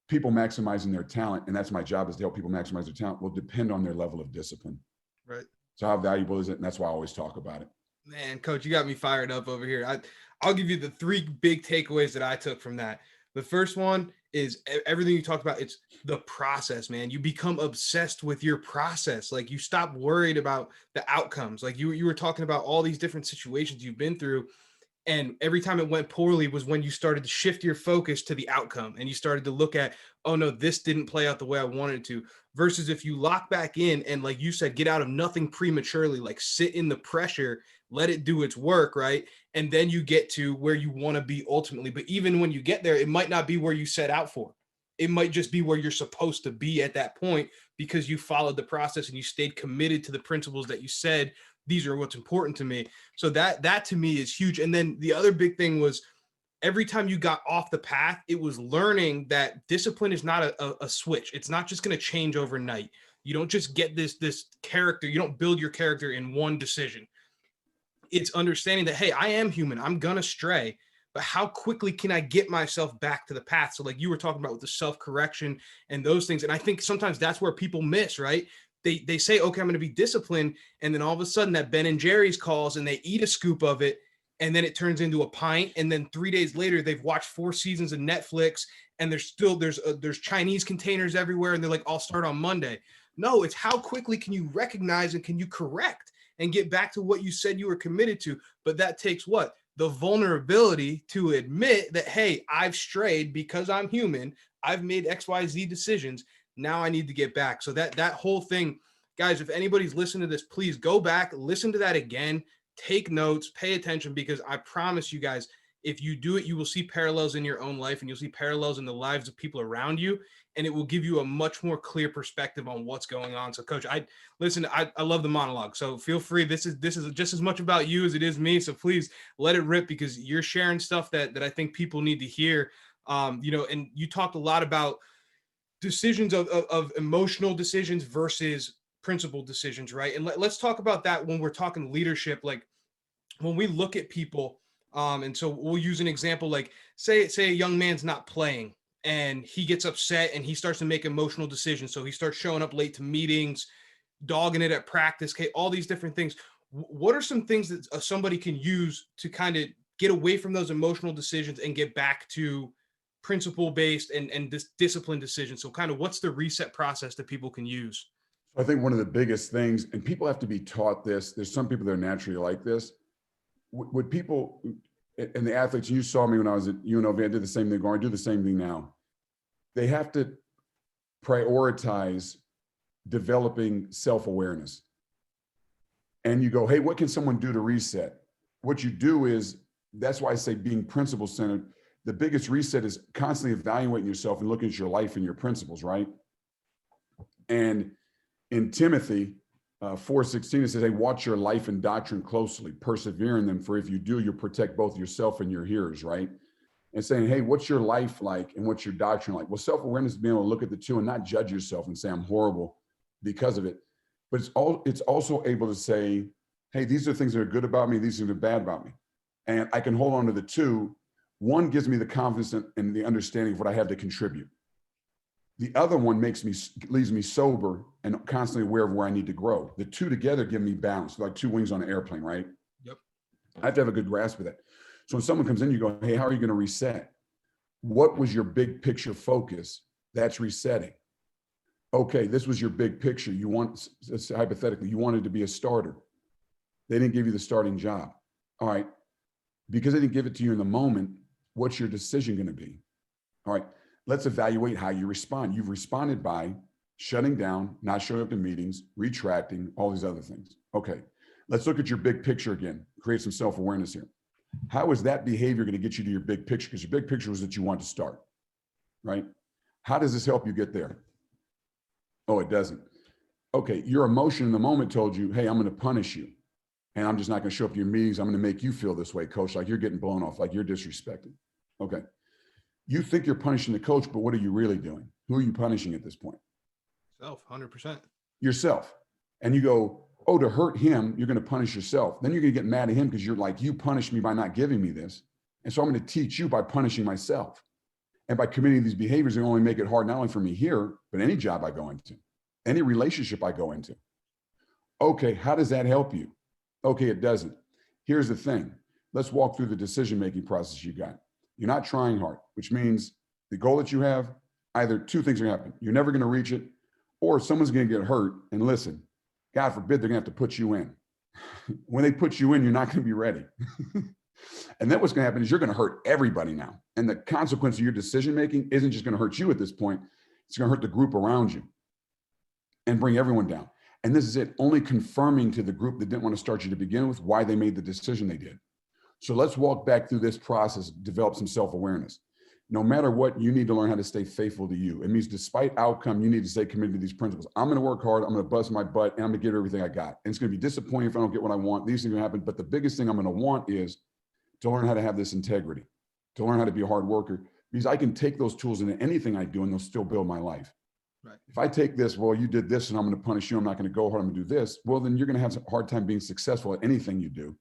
People maximizing their talent, and that's my job, is to help people maximize their talent, will depend on their level of discipline. Right. So how valuable is it? And that's why I always talk about it. Man, Coach, you got me fired up over here. I'll give you the three big takeaways that I took from that. The first one is everything you talked about. It's the process, man. You become obsessed with your process. Like you stop worried about the outcomes. Like you were talking about all these different situations you've been through. And every time it went poorly was when you started to shift your focus to the outcome and you started to look at, oh no, this didn't play out the way I wanted it to, versus if you lock back in and, like you said, get out of nothing prematurely, like sit in the pressure, let it do its work, right? And then you get to where you want to be ultimately. But even when you get there, it might not be where you set out for. It might just be where you're supposed to be at that point because you followed the process and you stayed committed to the principles that you said, these are what's important to me. So that to me is huge. And then the other big thing was every time you got off the path, it was learning that discipline is not a switch. It's not just going to change overnight. You don't just get this character. You don't build your character in one decision. It's understanding that, hey, I am human. I'm going to stray. But how quickly can I get myself back to the path? So like you were talking about with the self-correction and those things. And I think sometimes that's where people miss, right? They say, okay, I'm going to be disciplined. And then all of a sudden that Ben and Jerry's calls and they eat a scoop of it. And then it turns into a pint. And then 3 days later, they've watched 4 seasons of Netflix and there's Chinese containers everywhere. And they're like, I'll start on Monday. No, it's how quickly can you recognize and can you correct and get back to what you said you were committed to? But that takes what? The vulnerability to admit that, hey, I've strayed because I'm human. I've made XYZ decisions. Now I need to get back. So that whole thing, guys, if anybody's listening to this, please go back, listen to that again, take notes, pay attention, because I promise you guys, if you do it, you will see parallels in your own life and you'll see parallels in the lives of people around you. And it will give you a much more clear perspective on what's going on. So Coach, I love the monologue. So feel free. This is just as much about you as it is me. So please let it rip, because you're sharing stuff that I think people need to hear. And you talked a lot about decisions of emotional decisions versus principled decisions, right? And let's talk about that when we're talking leadership. Like when we look at people, and so we'll use an example, like say a young man's not playing and he gets upset and he starts to make emotional decisions. So he starts showing up late to meetings, dogging it at practice, okay, all these different things. What are some things that somebody can use to kind of get away from those emotional decisions and get back to principle based and this disciplined decisions? So kind of what's the reset process that people can use? I think one of the biggest things, and people have to be taught this, there's some people that are naturally like this. Would people, and the athletes, you saw me when I was at UNLV, I did the same thing, I do the same thing now. They have to prioritize developing self-awareness. And you go, hey, what can someone do to reset? What you do is, that's why I say being principle centered. The biggest reset is constantly evaluating yourself and looking at your life and your principles, right? And in Timothy 4:16, it says, hey, watch your life and doctrine closely, persevere in them, for if you do, you'll protect both yourself and your hearers, right? And saying, hey, what's your life like and what's your doctrine like? Well, self-awareness is being able to look at the two and not judge yourself and say, I'm horrible because of it. But it's also able to say, hey, these are things that are good about me, these are bad about me. And I can hold on to the two. One gives me the confidence and the understanding of what I have to contribute. The other one leaves me sober and constantly aware of where I need to grow. The two together give me balance, like two wings on an airplane, right? Yep. I have to have a good grasp of that. So when someone comes in, you go, hey, how are you going to reset? What was your big picture focus? That's resetting. Okay, this was your big picture. You want, hypothetically, you wanted to be a starter. They didn't give you the starting job. All right. Because they didn't give it to you in the moment, what's your decision going to be? All right. Let's evaluate how you respond. You've responded by shutting down, not showing up to meetings, retracting, all these other things. Okay, let's look at your big picture again, create some self-awareness here. How is that behavior going to get you to your big picture? Because your big picture was that you want to start, right? How does this help you get there? Oh, it doesn't. Okay, your emotion in the moment told you, hey, I'm going to punish you. And I'm just not going to show up to your meetings. I'm going to make you feel this way, coach, like you're getting blown off, like you're disrespected. Okay. You think you're punishing the coach, but what are you really doing? Who are you punishing at this point? Self, 100%. Yourself. And you go, oh, to hurt him, you're going to punish yourself. Then you're going to get mad at him because you're like, you punished me by not giving me this. And so I'm going to teach you by punishing myself. And by committing these behaviors, they only make it hard, not only for me here, but any job I go into, any relationship I go into. Okay, how does that help you? Okay, it doesn't. Here's the thing. Let's walk through the decision-making process you got. You're not trying hard, which means the goal that you have, either two things are going to happen. You're never going to reach it, or someone's going to get hurt. And listen, God forbid, they're going to have to put you in. When they put you in, you're not going to be ready. And then what's going to happen is you're going to hurt everybody now. And the consequence of your decision-making isn't just going to hurt you at this point. It's going to hurt the group around you and bring everyone down. And this is it, only confirming to the group that didn't want to start you to begin with why they made the decision they did. So let's walk back through this process, develop some self-awareness. No matter what, you need to learn how to stay faithful to you. It means despite outcome, you need to stay committed to these principles. I'm going to work hard. I'm going to bust my butt and I'm going to give everything I got. And it's going to be disappointing if I don't get what I want. These things are going to happen. But the biggest thing I'm going to want is to learn how to have this integrity, to learn how to be a hard worker, because I can take those tools into anything I do and they'll still build my life. Right. If I take this, well, you did this and I'm going to punish you, I'm not going to go hard, I'm going to do this. Well, then you're going to have a hard time being successful at anything you do.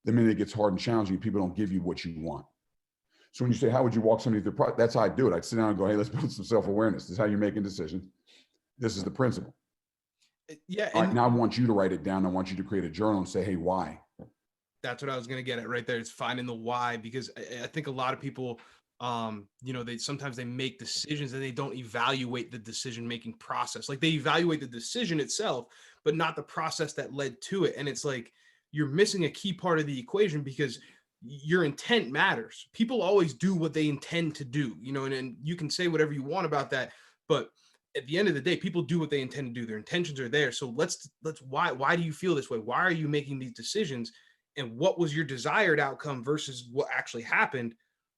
The minute it gets hard and challenging, people don't give you what you want. So when you say, how would you walk somebody through the process? That's how I do it. I'd sit down and go, hey, let's build some self-awareness. This is how you're making decisions. This is the principle. Yeah. All right, now I want you to write it down. I want you to create a journal and say, hey, why? That's what I was going to get at right there. It's finding the why, because I think a lot of people, they sometimes they make decisions and they don't evaluate the decision-making process. Like they evaluate the decision itself, but not the process that led to it. And it's like, you're missing a key part of the equation because your intent matters. People always do what they intend to do, and you can say whatever you want about that, but at the end of the day, people do what they intend to do. Their intentions are there. So let's why do you feel this way? Why are you making these decisions? And what was your desired outcome versus what actually happened?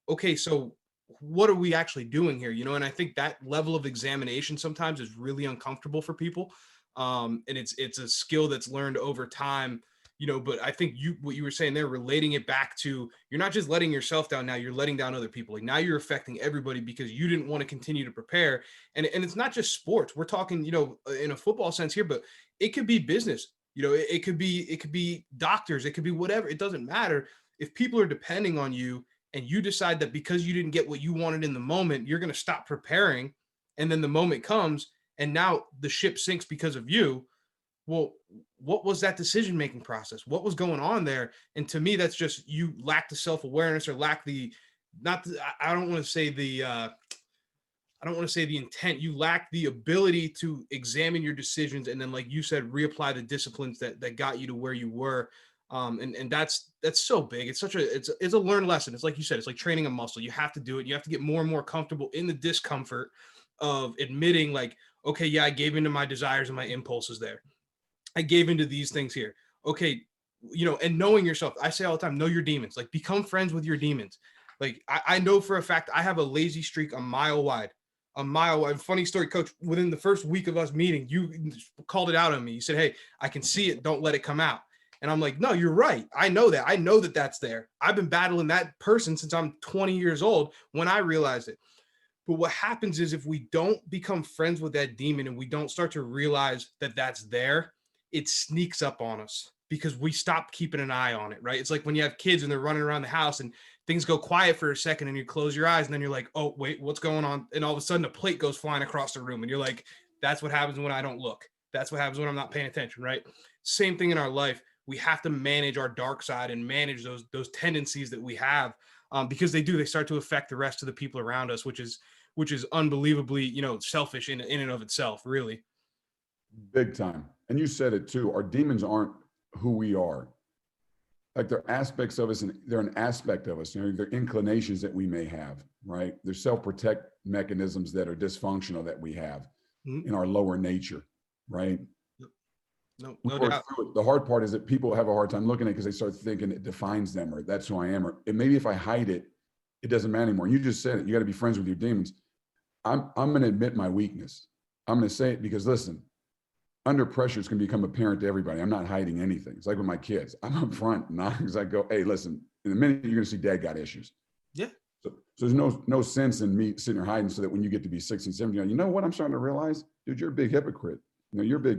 Okay, so what are we actually doing here? And I think that level of examination sometimes is really uncomfortable for people. And it's a skill that's learned over time. But I think what you were saying there, relating it back to, you're not just letting yourself down now, you're letting down other people. Like now you're affecting everybody because you didn't want to continue to prepare. And it's not just sports. We're talking, in a football sense here, but it could be business. It could be doctors. It could be whatever. It doesn't matter. If people are depending on you and you decide that because you didn't get what you wanted in the moment, you're going to stop preparing, and then the moment comes and now the ship sinks because of you. Well, what was that decision making process? What was going on there? And to me, that's just you lack the self-awareness, or lack the, not the, I don't want to say the I don't want to say the intent. You lack the ability to examine your decisions, and then, like you said, reapply the disciplines that got you to where you were. And that's so big. It's such a, it's a learned lesson. It's like you said, it's like training a muscle. You have to do it. You have to get more and more comfortable in the discomfort of admitting, like, okay, yeah, I gave into my desires and my impulses there. I gave into these things here. Okay, and knowing yourself. I say all the time, know your demons. Like, become friends with your demons. Like, I know for a fact I have a lazy streak a mile wide. A mile wide. Funny story, Coach. Within the first week of us meeting, you called it out on me. You said, "Hey, I can see it. Don't let it come out." And I'm like, "No, you're right. I know that. I know that that's there. I've been battling that person since I'm 20 years old when I realized it." But what happens is, if we don't become friends with that demon and we don't start to realize that that's there, it sneaks up on us because we stop keeping an eye on it, right? It's like when you have kids and they're running around the house and things go quiet for a second and you close your eyes and then you're like, oh, wait, what's going on? And all of a sudden a plate goes flying across the room and you're like, that's what happens when I don't look. That's what happens when I'm not paying attention, right? Same thing in our life. We have to manage our dark side and manage those tendencies that we have, because they start to affect the rest of the people around us, which is unbelievably, selfish in and of itself, really. Big time. And you said it too. Our demons aren't who we are. Like, they're aspects of us, and they're an aspect of us. They're inclinations that we may have, right? They're self-protect mechanisms that are dysfunctional that we have in our lower nature, right? No doubt. The hard part is that people have a hard time looking at it because they start thinking it defines them, or that's who I am, or maybe if I hide it, it doesn't matter anymore. And you just said it. You got to be friends with your demons. I'm going to admit my weakness. I'm going to say it because, listen, under pressure, it's going to become apparent to everybody. I'm not hiding anything. It's like with my kids. I'm up front, not because I go, hey, listen, in a minute, you're going to see dad got issues. Yeah. So there's no sense in me sitting there hiding, so that when you get to be 16, 17, you know what I'm starting to realize? Dude, you're a big hypocrite. You're a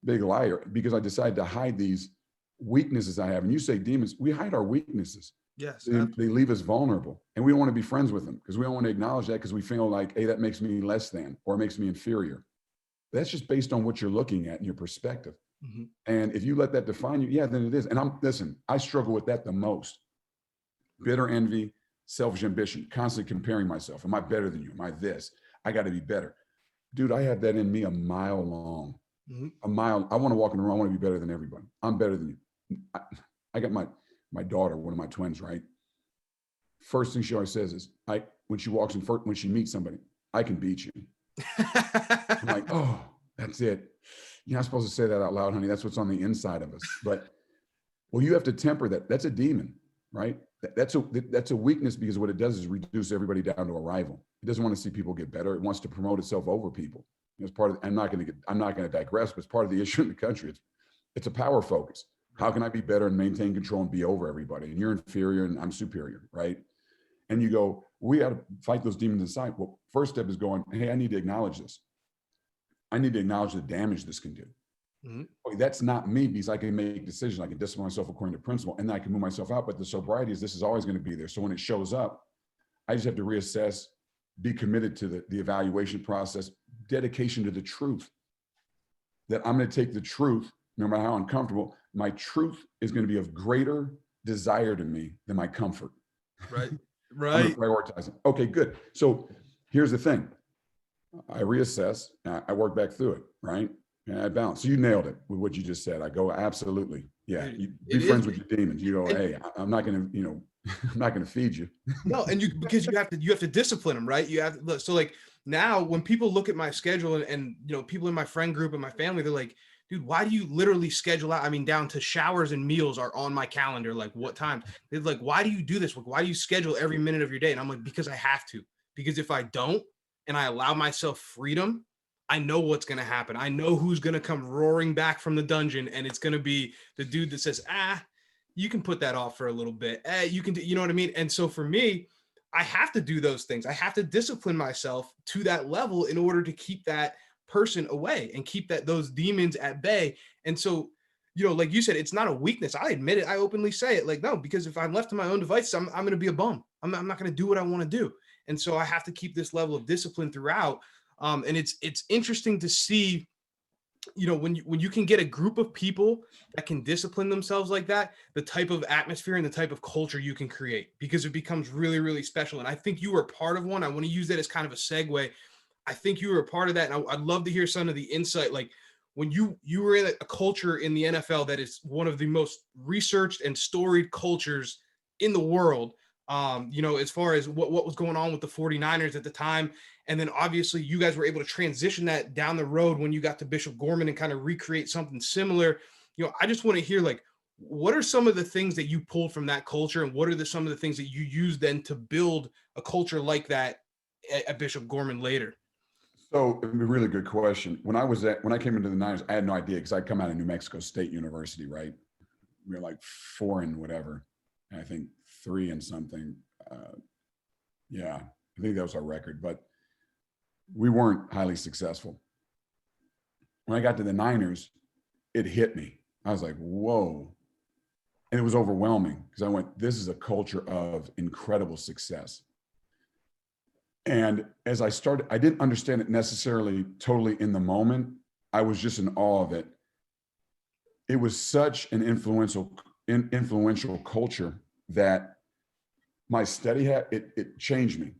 big liar, because I decided to hide these weaknesses I have. And you say demons, we hide our weaknesses. Yes. They leave us vulnerable, and we don't want to be friends with them because we don't want to acknowledge that, because we feel like, hey, that makes me less than, or makes me inferior. That's just based on what you're looking at and your perspective. Mm-hmm. And if you let that define you, then it is. And I struggle with that the most. Bitter envy, selfish ambition, constantly comparing myself. Am I better than you? Am I this? I got to be better. Dude, I have that in me a mile long. Mm-hmm. A mile. I want to walk in the room. I want to be better than everybody. I'm better than you. I got my daughter, one of my twins, right? First thing she always says is, when she walks in, when she meets somebody, I can beat you. I'm like, oh, that's it. You're not supposed to say that out loud, honey. That's what's on the inside of us. But, well, you have to temper that. That's a demon, right? That's a weakness, because what it does is reduce everybody down to a rival. It doesn't want to see people get better. It wants to promote itself over people. It's part of. I'm not going to digress, but it's part of the issue in the country. It's a power focus. How can I be better and maintain control and be over everybody? And you're inferior and I'm superior, right? And you go, we got to fight those demons inside. Well, first step is going, hey, I need to acknowledge this. I need to acknowledge the damage this can do. Mm-hmm. Okay, that's not me, because I can make decisions. I can discipline myself according to principle, and then I can move myself out. But the sobriety is, this is always going to be there. So when it shows up, I just have to reassess, be committed to the evaluation process, dedication to the truth. That I'm going to take the truth, no matter how uncomfortable. My truth is going to be of greater desire to me than my comfort. Right. Right. I'm prioritizing. Okay, good. So here's the thing. I reassess, I work back through it, right? And I balance. So you nailed it with what you just said. I go, absolutely. Yeah. You be friends with your demons. You go, hey, I'm not going to, I'm not going to feed you. No. And because you have to discipline them, right? You have to, so like now when people look at my schedule and people in my friend group and my family, they're like, dude, why do you literally schedule out? I mean, down to showers and meals are on my calendar. Like, what time? They're like, why do you do this? Like, why do you schedule every minute of your day? And I'm like, because I have to. Because if I don't, and I allow myself freedom, I know what's going to happen. I know who's going to come roaring back from the dungeon, and it's going to be the dude that says, you can put that off for a little bit. You can do, you know what I mean? And so for me, I have to do those things. I have to discipline myself to that level in order to keep that person away and keep those demons at bay. And so, like you said, it's not a weakness. I admit it. I openly say it. Like, no, because if I'm left to my own devices, I'm going to be a bum. I'm not going to do what I want to do. And so I have to keep this level of discipline throughout. And it's interesting to see, when you can get a group of people that can discipline themselves like that, the type of atmosphere and the type of culture you can create, because it becomes really, really special. And I think you were part of one. I want to use that as kind of a segue. I think you were a part of that. And I'd love to hear some of the insight. Like, when you were in a culture in the NFL that is one of the most researched and storied cultures in the world, as far as what was going on with the 49ers at the time. And then obviously you guys were able to transition that down the road when you got to Bishop Gorman and kind of recreate something similar. I just want to hear, like, what are some of the things that you pulled from that culture, and what are some of the things that you use then to build a culture like that at Bishop Gorman later? So a really good question. When I came into the Niners, I had no idea, because I'd come out of New Mexico State University, right? We were like 4 and whatever. And I think 3 and something. Yeah, I think that was our record, but we weren't highly successful. When I got to the Niners, it hit me. I was like, whoa. And it was overwhelming, because I went, this is a culture of incredible success. And as I started, I didn't understand it necessarily totally in the moment. I was just in awe of it. It was such an influential culture that my study it changed me.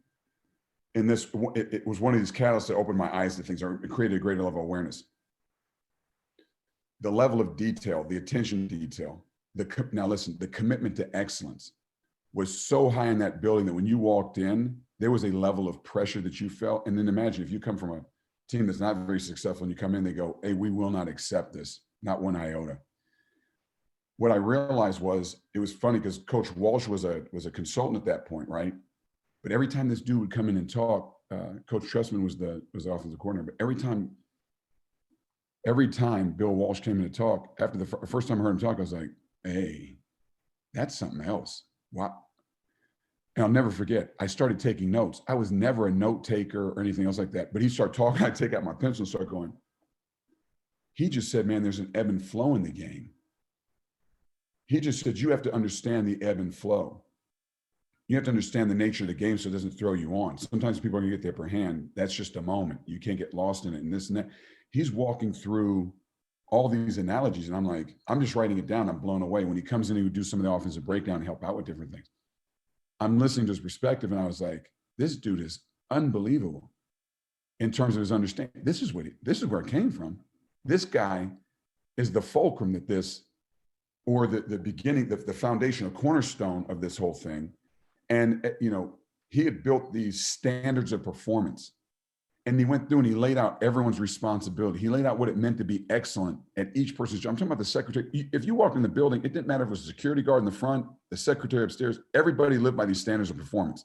And it was one of these catalysts that opened my eyes to things, or it created a greater level of awareness. The level of detail, the attention to detail, now listen, the commitment to excellence was so high in that building that when you walked in, there was a level of pressure that you felt. And then imagine if you come from a team that's not very successful and you come in, they go, hey, we will not accept this, not one iota. What I realized was, it was funny because Coach Walsh was a consultant at that point, right? But every time this dude would come in and talk, Coach Trustman was the offensive coordinator, but every time Bill Walsh came in to talk, after the first time I heard him talk, I was like, hey, that's something else. Wow. And I'll never forget, I started taking notes. I was never a note taker or anything else like that, but he started talking, I take out my pencil and start going. He just said, man, there's an ebb and flow in the game. He just said, you have to understand the ebb and flow. You have to understand the nature of the game so it doesn't throw you on. Sometimes people are gonna get the upper hand. That's just a moment. You can't get lost in it and this and that. He's walking through all these analogies, and I'm like, I'm just writing it down. I'm blown away. When he comes in, he would do some of the offensive breakdown and help out with different things. I'm listening to his perspective, and I was like, this dude is unbelievable in terms of his understanding. This is where it came from. This guy is the fulcrum that or the beginning, the foundational cornerstone of this whole thing. And, he had built these standards of performance, and he went through and he laid out everyone's responsibility. He laid out what it meant to be excellent at each person's job. I'm talking about the secretary. If you walked in the building, it didn't matter if it was a security guard in the front, the secretary upstairs, everybody lived by these standards of performance.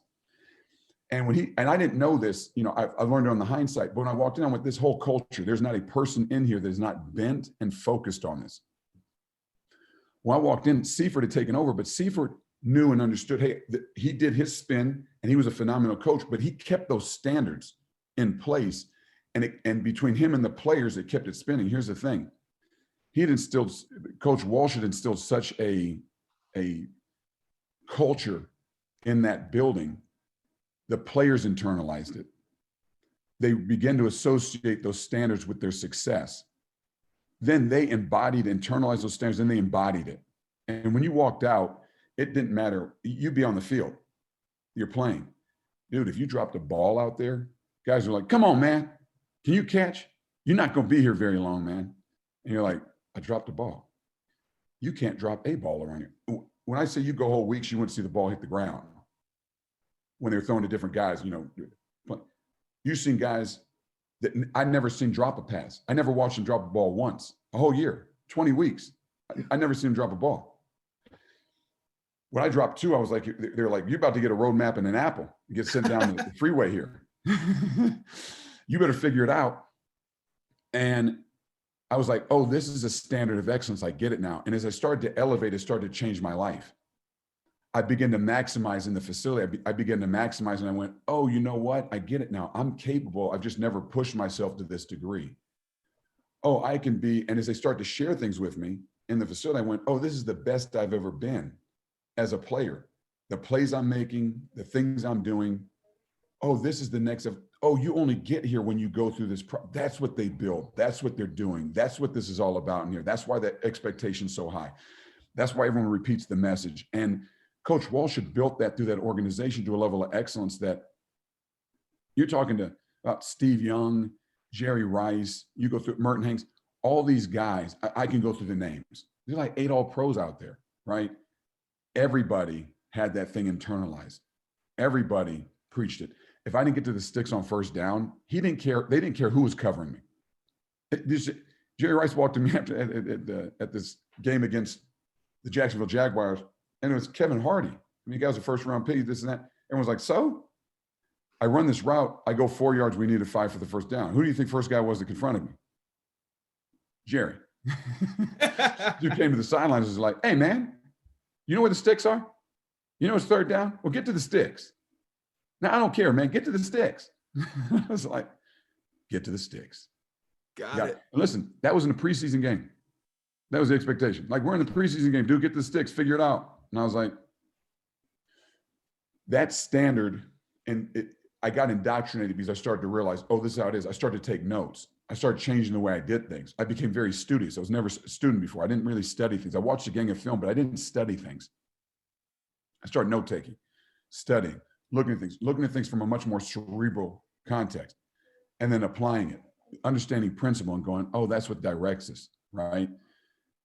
And I didn't know this, I learned it on the hindsight, but when I walked in, I went, this whole culture, there's not a person in here that is not bent and focused on this. When I walked in, Seifert had taken over, but Seifert knew and understood, hey, he did his spin and he was a phenomenal coach, but he kept those standards in place. And between him and the players, it kept it spinning. Here's the thing. Coach Walsh had instilled such a culture in that building. The players internalized it. They began to associate those standards with their success. Then they internalized those standards, and they embodied it. And when you walked out, it didn't matter. You'd be on the field. You're playing. Dude, if you dropped a ball out there, guys are like, come on, man. Can you catch? You're not going to be here very long, man. And you're like, I dropped a ball. You can't drop a ball around here. When I say you go whole weeks, you wouldn't see the ball hit the ground. When they're throwing to different guys, you've seen guys that I've never seen drop a pass. I never watched them drop a ball once, a whole year, 20 weeks. I never seen them drop a ball. When I dropped 2, I was like, they're like, you're about to get a roadmap and an apple. You get sent down the freeway here. You better figure it out. And I was like, oh, this is a standard of excellence. I get it now. And as I started to elevate, it started to change my life. I began to maximize in the facility. I began to maximize, and I went, oh, you know what? I get it now. I'm capable. I've just never pushed myself to this degree. Oh, I can be. And as they start to share things with me, in the facility, I went, oh, this is the best I've ever been as a player. The plays I'm making, the things I'm doing. Oh, this is the next of, oh, you only get here when you go through this. That's what they build. That's what they're doing. That's what this is all about in here. That's why the expectation's so high. That's why everyone repeats the message. And Coach Walsh had built that through that organization to a level of excellence that you're talking to about Steve Young, Jerry Rice, you go through Merton Hanks, all these guys, I can go through the names. There's like 8 all pros out there, right? Everybody had that thing internalized. Everybody preached it. If I didn't get to the sticks on first down, he didn't care. They didn't care who was covering me. Jerry Rice walked to me after at this game against the Jacksonville Jaguars, and it was Kevin Hardy. I mean, you guys are first round pick, this and that. Everyone's like, so? I run this route. I go 4 yards. We needed 5 for the first down. Who do you think first guy was that confronted me? Jerry. Dude came to the sidelines and was like, hey, man, you know where the sticks are? You know it's third down? Well, get to the sticks. Now, I don't care, man. Get to the sticks. I was like, get to the sticks. Got it. And listen, that was in a preseason game. That was the expectation. Like, we're in the preseason game. Dude, get to the sticks. Figure it out. And I was like, that's standard. And I got indoctrinated because I started to realize, oh, this is how it is. I started to take notes. I started changing the way I did things. I became very studious. I was never a student before. I didn't really study things. I watched a gang of film, but I didn't study things. I started note-taking, studying, looking at things from a much more cerebral context, and then applying it, understanding principle and going, oh, that's what directs us, right?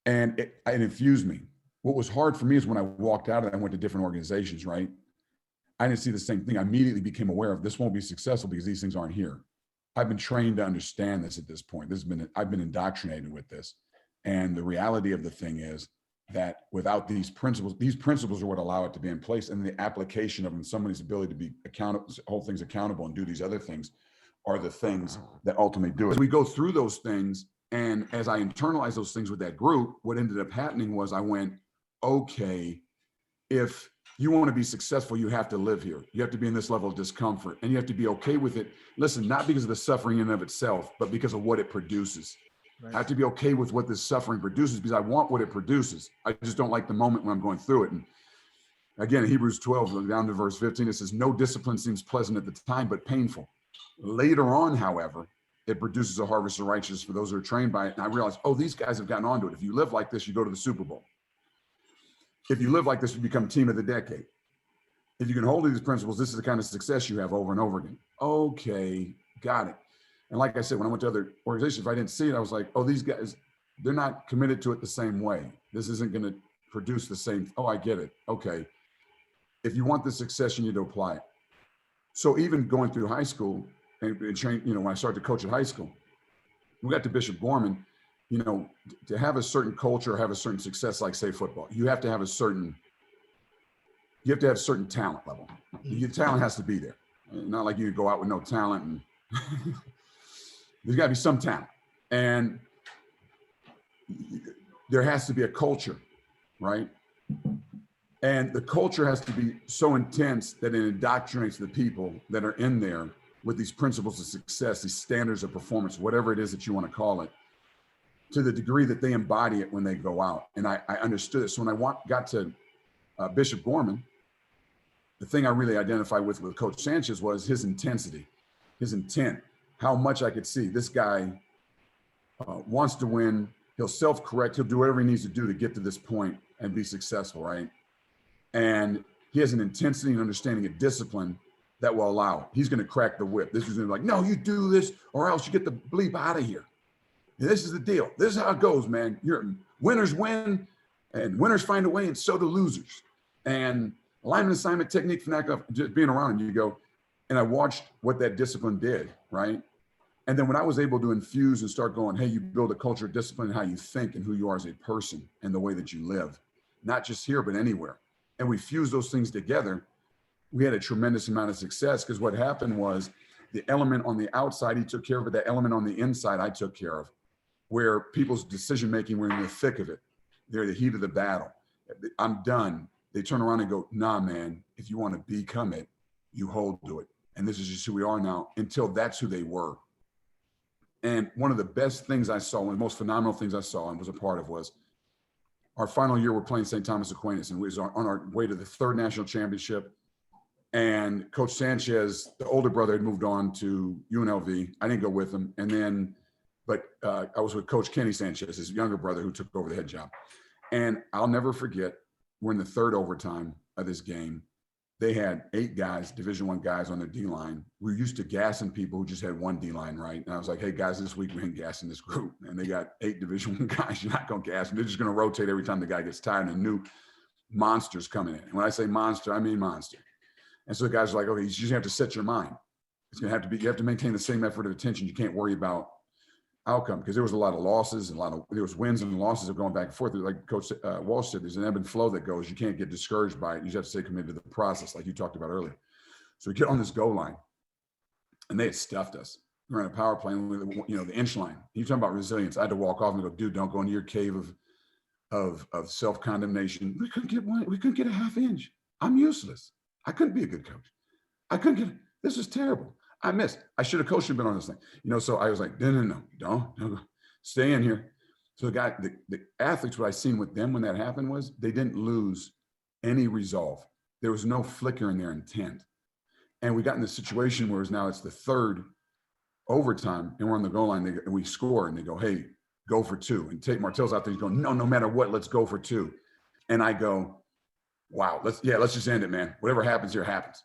And it infused me. What was hard for me is when I walked out and I went to different organizations, right? I didn't see the same thing. I immediately became aware of this won't be successful because these things aren't here. I've been trained to understand this at this point. I've been indoctrinated with this. And the reality of the thing is that without these principles are what allow it to be in place, and the application of them, somebody's ability to be accountable, hold things accountable and do these other things are the things that ultimately do it. As we go through those things, and as I internalized those things with that group, what ended up happening was I went, okay, if you want to be successful, you have to live here. You have to be in this level of discomfort, and you have to be okay with it. Listen, not because of the suffering in and of itself, but because of what it produces. Right. I have to be okay with what this suffering produces because I want what it produces. I just don't like the moment when I'm going through it. And again, Hebrews 12, down to verse 15, it says, no discipline seems pleasant at the time, but painful. Later on, however, it produces a harvest of righteousness for those who are trained by it. And I realized, oh, these guys have gotten onto it. If you live like this, you go to the Super Bowl. If you live like this, you become team of the decade. If you can hold to these principles, this is the kind of success you have over and over again. Okay, got it. And like I said, when I went to other organizations, if I didn't see it, I was like, oh, these guys, they're not committed to it the same way. This isn't going to produce the same. Oh, I get it. Okay. If you want the success, you need to apply it. So even going through high school and train, when I started to coach at high school, we got to Bishop Gorman, to have a certain culture, have a certain success, like say football, you have to have certain talent level. Your talent has to be there. Not like you go out with no talent, and there's got to be some talent. And there has to be a culture, right? And the culture has to be so intense that it indoctrinates the people that are in there with these principles of success, these standards of performance, whatever it is that you want to call it, to the degree that they embody it when they go out. And I understood it. So when I got to Bishop Gorman, the thing I really identified with Coach Sanchez was his intensity, his intent, how much I could see this guy wants to win. He'll self-correct. He'll do whatever he needs to do to get to this point and be successful, right? And he has an intensity and understanding of discipline that will allow it. He's going to crack the whip. This is going to be like, no, you do this or else you get the bleep out of here. And this is the deal. This is how it goes, man. Winners win and winners find a way, and so do losers. And alignment assignment technique from that, just being around you go, and I watched what that discipline did, right? And then when I was able to infuse and start going, hey, you build a culture of discipline in how you think and who you are as a person and the way that you live, not just here, but anywhere. And we fused those things together. We had a tremendous amount of success because what happened was the element on the outside, he took care of it. The element on the inside, I took care of, where people's decision-making were in the thick of it. They're the heat of the battle. I'm done. They turn around and go, nah, man, if you want to become it, you hold to it. And this is just who we are now, until that's who they were. And one of the best things I saw, one of the most phenomenal things I saw and was a part of was Our final year, we're playing St. Thomas Aquinas, and we was on our way to the third national championship. And Coach Sanchez, the older brother, had moved on to UNLV. I didn't go with him. And then, I was with Coach Kenny Sanchez, his younger brother, who took over the head job. And I'll never forget, we're in the third overtime of this game. They had 8 guys, Division I guys on their D-line. We're used to gassing people who just had one D-line, right? And I was like, hey, guys, this week we ain't gassing this group. And they got 8 Division I guys. You're not going to gas them. They're just going to rotate every time the guy gets tired, and new monsters coming in. And when I say monster, I mean monster. And so the guys are like, okay, you just have to set your mind. It's going to have to be, you have to maintain the same effort of attention. You can't worry about outcome, because there was a lot of losses and there was wins and losses of going back and forth. Like Coach Walsh said, there's an ebb and flow that goes. You can't get discouraged by it. You just have to stay committed to the process, like you talked about earlier. So we get on this goal line, and they had stuffed us. We're in a power play, the inch line. You talking about resilience? I had to walk off and go, dude, don't go into your cave of self-condemnation. We couldn't get one. We couldn't get a half inch. I'm useless. I couldn't be a good coach. I couldn't get. This is terrible. I missed. I should have coached, been on this thing. So I was like, no, don't stay in here. So the athletes, what I seen with them when that happened was they didn't lose any resolve. There was no flicker in their intent. And we got in this situation where it's the third overtime, and we're on the goal line, and we score, and they go, hey, go for 2. And Tate Martell's out there, he's going, no matter what, let's go for 2. And I go, wow, let's just end it, man. Whatever happens here happens.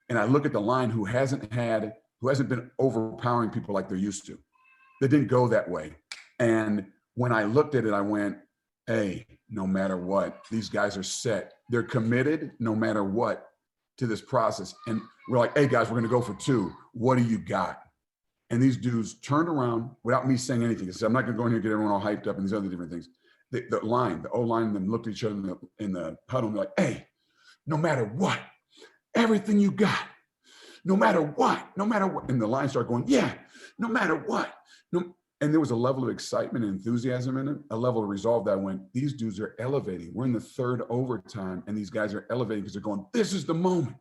And I look at the line who hasn't been overpowering people like they're used to. They didn't go that way. And when I looked at it, I went, hey, no matter what, these guys are set. They're committed no matter what to this process. And we're like, hey guys, we're going to go for 2. What do you got? And these dudes turned around without me saying anything. I said, I'm not going to go in here and get everyone all hyped up and these other different things. The O-line, and them looked at each other in the huddle and they're like, hey, no matter what, everything you got, no matter what. And the line started going, yeah, no matter what. No. And there was a level of excitement and enthusiasm in it, a level of resolve that went, these dudes are elevating. We're in the third overtime, and these guys are elevating because they're going, this is the moment.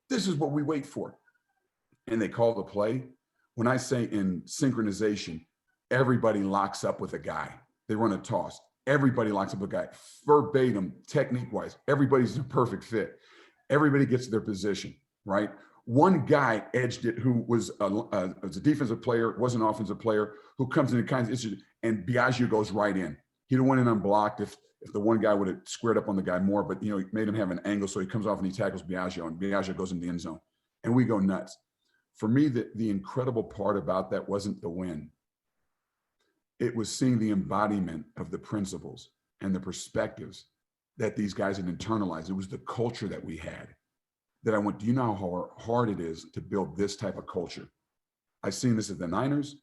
This is what we wait for. And they call the play. When I say in synchronization, everybody locks up with a guy. They run a toss. Everybody locks up with a guy. Verbatim, technique-wise, everybody's a perfect fit. Everybody gets their position, right? One guy edged it who was a defensive player, was an offensive player, who comes in and kind of issues, and Biagio goes right in. He'd have went in unblocked if the one guy would have squared up on the guy more, but he made him have an angle, so he comes off and he tackles Biagio, and Biagio goes in the end zone. And we go nuts. For me, the incredible part about that wasn't the win. It was seeing the embodiment of the principles and the perspectives that these guys had internalized. It was the culture that we had that I went, do you know how hard it is to build this type of culture? I've seen this at the Niners.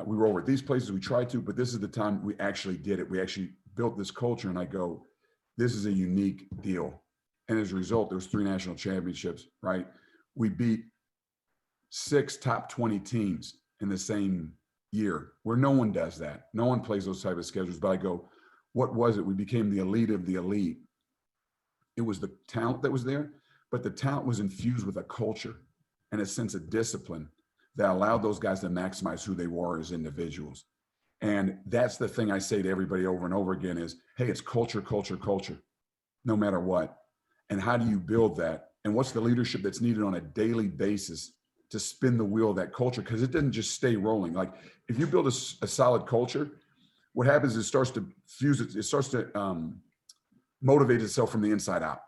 We were over at these places, we tried to, but this is the time we actually did it. We actually built this culture, and I go, this is a unique deal. And as a result, there was 3 national championships, right? We beat 6 top 20 teams in the same year, where no one does that. No one plays those type of schedules. But I go, what was it? We became the elite of the elite. It was the talent that was there, but the talent was infused with a culture and a sense of discipline that allowed those guys to maximize who they were as individuals. And that's the thing I say to everybody over and over again is, hey, it's culture, culture, culture, no matter what. And how do you build that? And what's the leadership that's needed on a daily basis to spin the wheel of that culture? Because it doesn't just stay rolling. Like if you build a solid culture, what happens is it starts to fuse it. It starts to motivate itself from the inside out.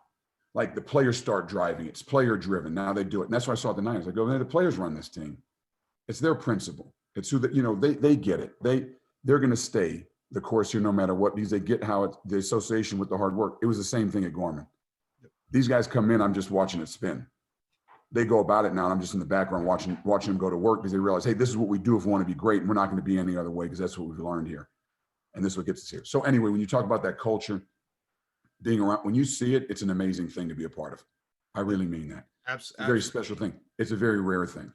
Like the players start driving. It's player driven. Now they do it. And that's why I saw the Niners. I go, man, the players run this team. It's their principle. It's who they get it. They're going to stay the course here no matter what, because they get how it's the association with the hard work. It was the same thing at Gorman. These guys come in, I'm just watching it spin. They go about it now, and I'm just in the background watching them go to work, because they realize, hey, this is what we do if we want to be great, and we're not going to be any other way, because that's what we've learned here. And this is what gets us here. So anyway, when you talk about that culture, being around, when you see it, it's an amazing thing to be a part of. I really mean that. Absolutely. It's a very special thing. It's a very rare thing.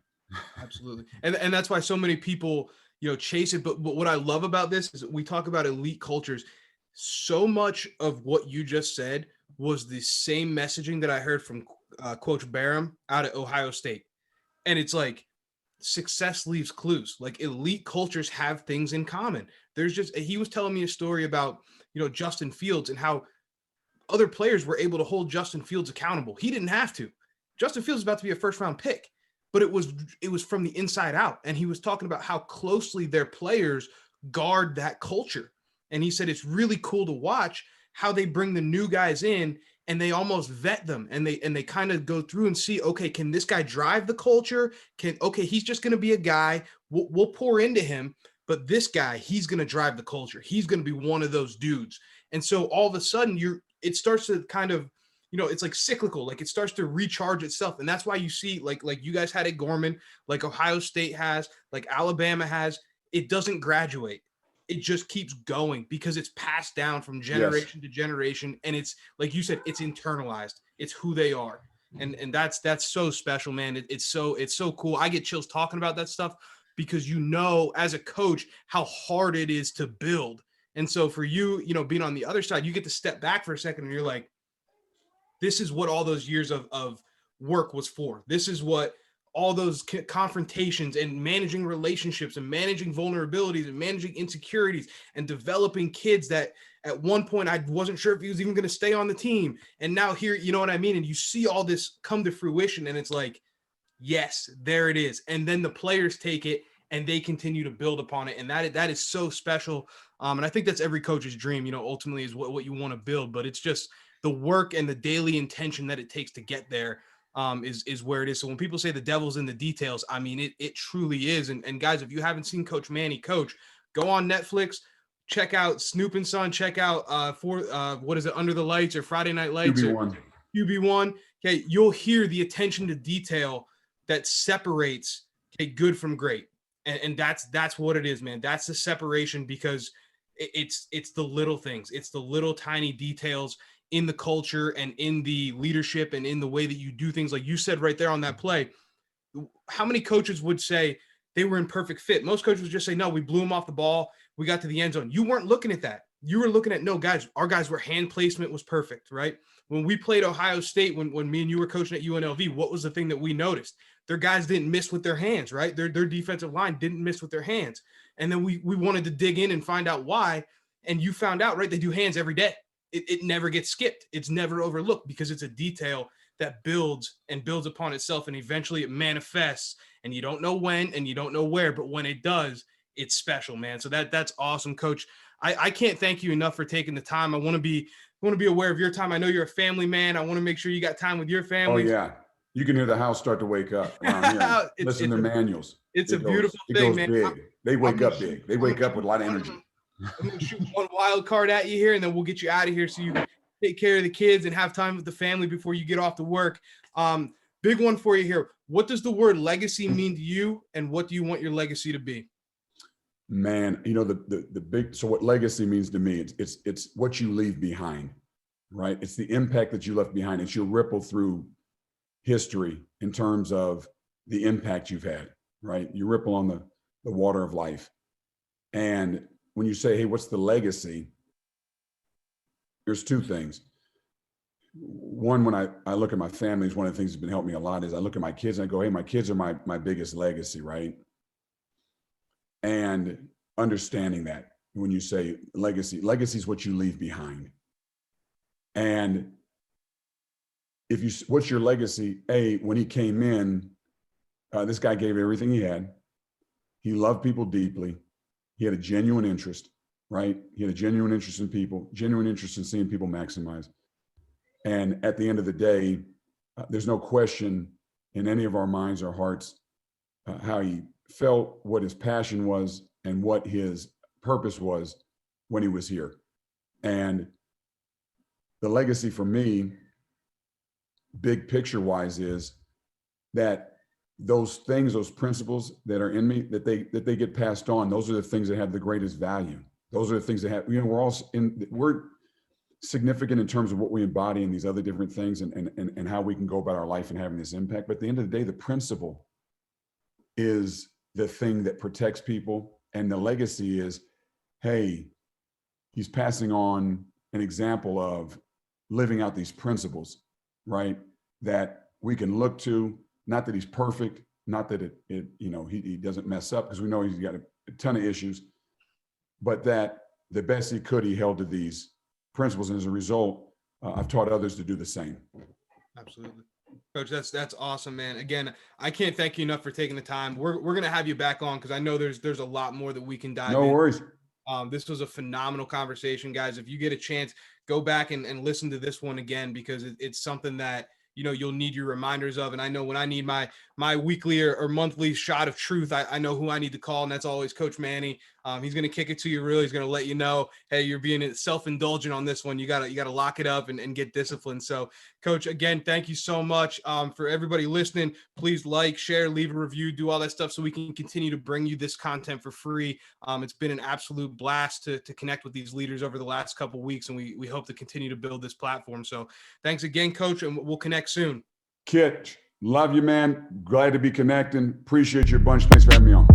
Absolutely. And that's why so many people, chase it. But what I love about this is we talk about elite cultures. So much of what you just said was the same messaging that I heard from Coach Barham out at Ohio State. And it's like, success leaves clues. Like elite cultures have things in common. He was telling me a story about Justin Fields and how other players were able to hold Justin Fields accountable. He didn't have to. Justin Fields is about to be a first round pick, but it was from the inside out. And he was talking about how closely their players guard that culture. And he said it's really cool to watch how they bring the new guys in and they almost vet them and they kind of go through and see, okay, can this guy drive the culture? He's just going to be a guy. We'll pour into him, but this guy, he's going to drive the culture. He's going to be one of those dudes. And so all of a sudden it starts to kind of, it's like cyclical, like it starts to recharge itself. And that's why you see like you guys had at Gorman, like Ohio State has, like Alabama has, it doesn't graduate. It just keeps going because it's passed down from generation to generation. And it's like you said, it's internalized. It's who they are. And that's so special, man. It's so cool. I get chills talking about that stuff because as a coach, how hard it is to build. And so for you, being on the other side, you get to step back for a second and you're like, this is what all those years of work was for. This is what all those confrontations and managing relationships and managing vulnerabilities and managing insecurities and developing kids that at one point I wasn't sure if he was even going to stay on the team. And now here, you know what I mean? And you see all this come to fruition and it's like, yes, there it is. And then the players take it and they continue to build upon it. And that is so special. And I think that's every coach's dream, ultimately is what you want to build, but it's just the work and the daily intention that it takes to get there is where it is. So when people say the devil's in the details, I mean, it truly is. And guys, if you haven't seen Coach Manny coach, go on Netflix, check out Snoop and Son, check out what is it, Under the Lights or Friday Night Lights QB1. or QB1. Okay, you'll hear the attention to detail that separates good from great. And that's what it is, man. That's the separation because it's the little things. It's the little tiny details in the culture and in the leadership and in the way that you do things. Like you said right there on that play, how many coaches would say they were in perfect fit? Most coaches would just say, no, we blew them off the ball. We got to the end zone. You weren't looking at that. You were looking at, no, guys, our guys were hand placement was perfect, right? When we played Ohio State, when me and you were coaching at UNLV, what was the thing that we noticed? Their guys didn't miss with their hands, right? Their defensive line didn't miss with their hands. And then we wanted to dig in and find out why. And you found out, right? They do hands every day. It never gets skipped. It's never overlooked because it's a detail that builds and builds upon itself. And eventually it manifests and you don't know when and you don't know where, but when it does, it's special, man. So that's awesome, Coach. I can't thank you enough for taking the time. I want to be aware of your time. I know you're a family man. I want to make sure you got time with your family. Oh yeah. You can hear the house start to wake up around here. Listen to manuals. It's a beautiful thing, man. Big. They wake up big. They wake up with a lot of energy. I'm going to shoot one wild card at you here, and then we'll get you out of here so you can take care of the kids and have time with the family before you get off to work. Big one for you here. What does the word legacy mean to you, and what do you want your legacy to be? Man, the big, so what legacy means to me, it's what you leave behind, right? It's the impact that you left behind. It's your ripple through history in terms of the impact you've had, right? You ripple on the water of life. And when you say, hey, what's the legacy? There's two things. One, when I look at my family, is one of the things that's been helping me a lot is I look at my kids and I go, hey, my kids are my biggest legacy, right? And understanding that when you say legacy is what you leave behind. And what's your legacy? When he came in, this guy gave everything he had. He loved people deeply. He had a genuine interest, right? He had a genuine interest in people, genuine interest in seeing people maximize. And at the end of the day, there's no question in any of our minds or hearts how he felt, what his passion was, and what his purpose was when he was here. And the legacy for me, big picture wise, is that those things, those principles that are in me, that they get passed on. Those are the things that have the greatest value. Those are the things that have, we're significant in terms of what we embody in these other different things and how we can go about our life and having this impact. But at the end of the day, the principle is the thing that protects people. And the legacy is, hey, he's passing on an example of living out these principles, right? That we can look to. Not that he's perfect, not that he doesn't mess up, because we know he's got a ton of issues, but that the best he could, he held to these principles. And as a result, I've taught others to do the same. Absolutely. Coach, that's awesome, man. Again, I can't thank you enough for taking the time. We're going to have you back on because I know there's a lot more that we can dive No in. worries. This was a phenomenal conversation, guys. If you get a chance, go back and listen to this one again, because it's something that, you know, you'll need your reminders of. And I know when I need my weekly or monthly shot of truth, I know who I need to call, and that's always Coach Manny. He's going to kick it to you real. He's going to let you know, hey, you're being self-indulgent on this one. You gotta lock it up and get disciplined. So, Coach, again, thank you so much. For everybody listening, please like, share, leave a review, do all that stuff so we can continue to bring you this content for free. It's been an absolute blast to connect with these leaders over the last couple of weeks, and we hope to continue to build this platform. So thanks again, Coach, and we'll connect soon. Kit, love you, man. Glad to be connecting. Appreciate your bunch. Thanks for having me on.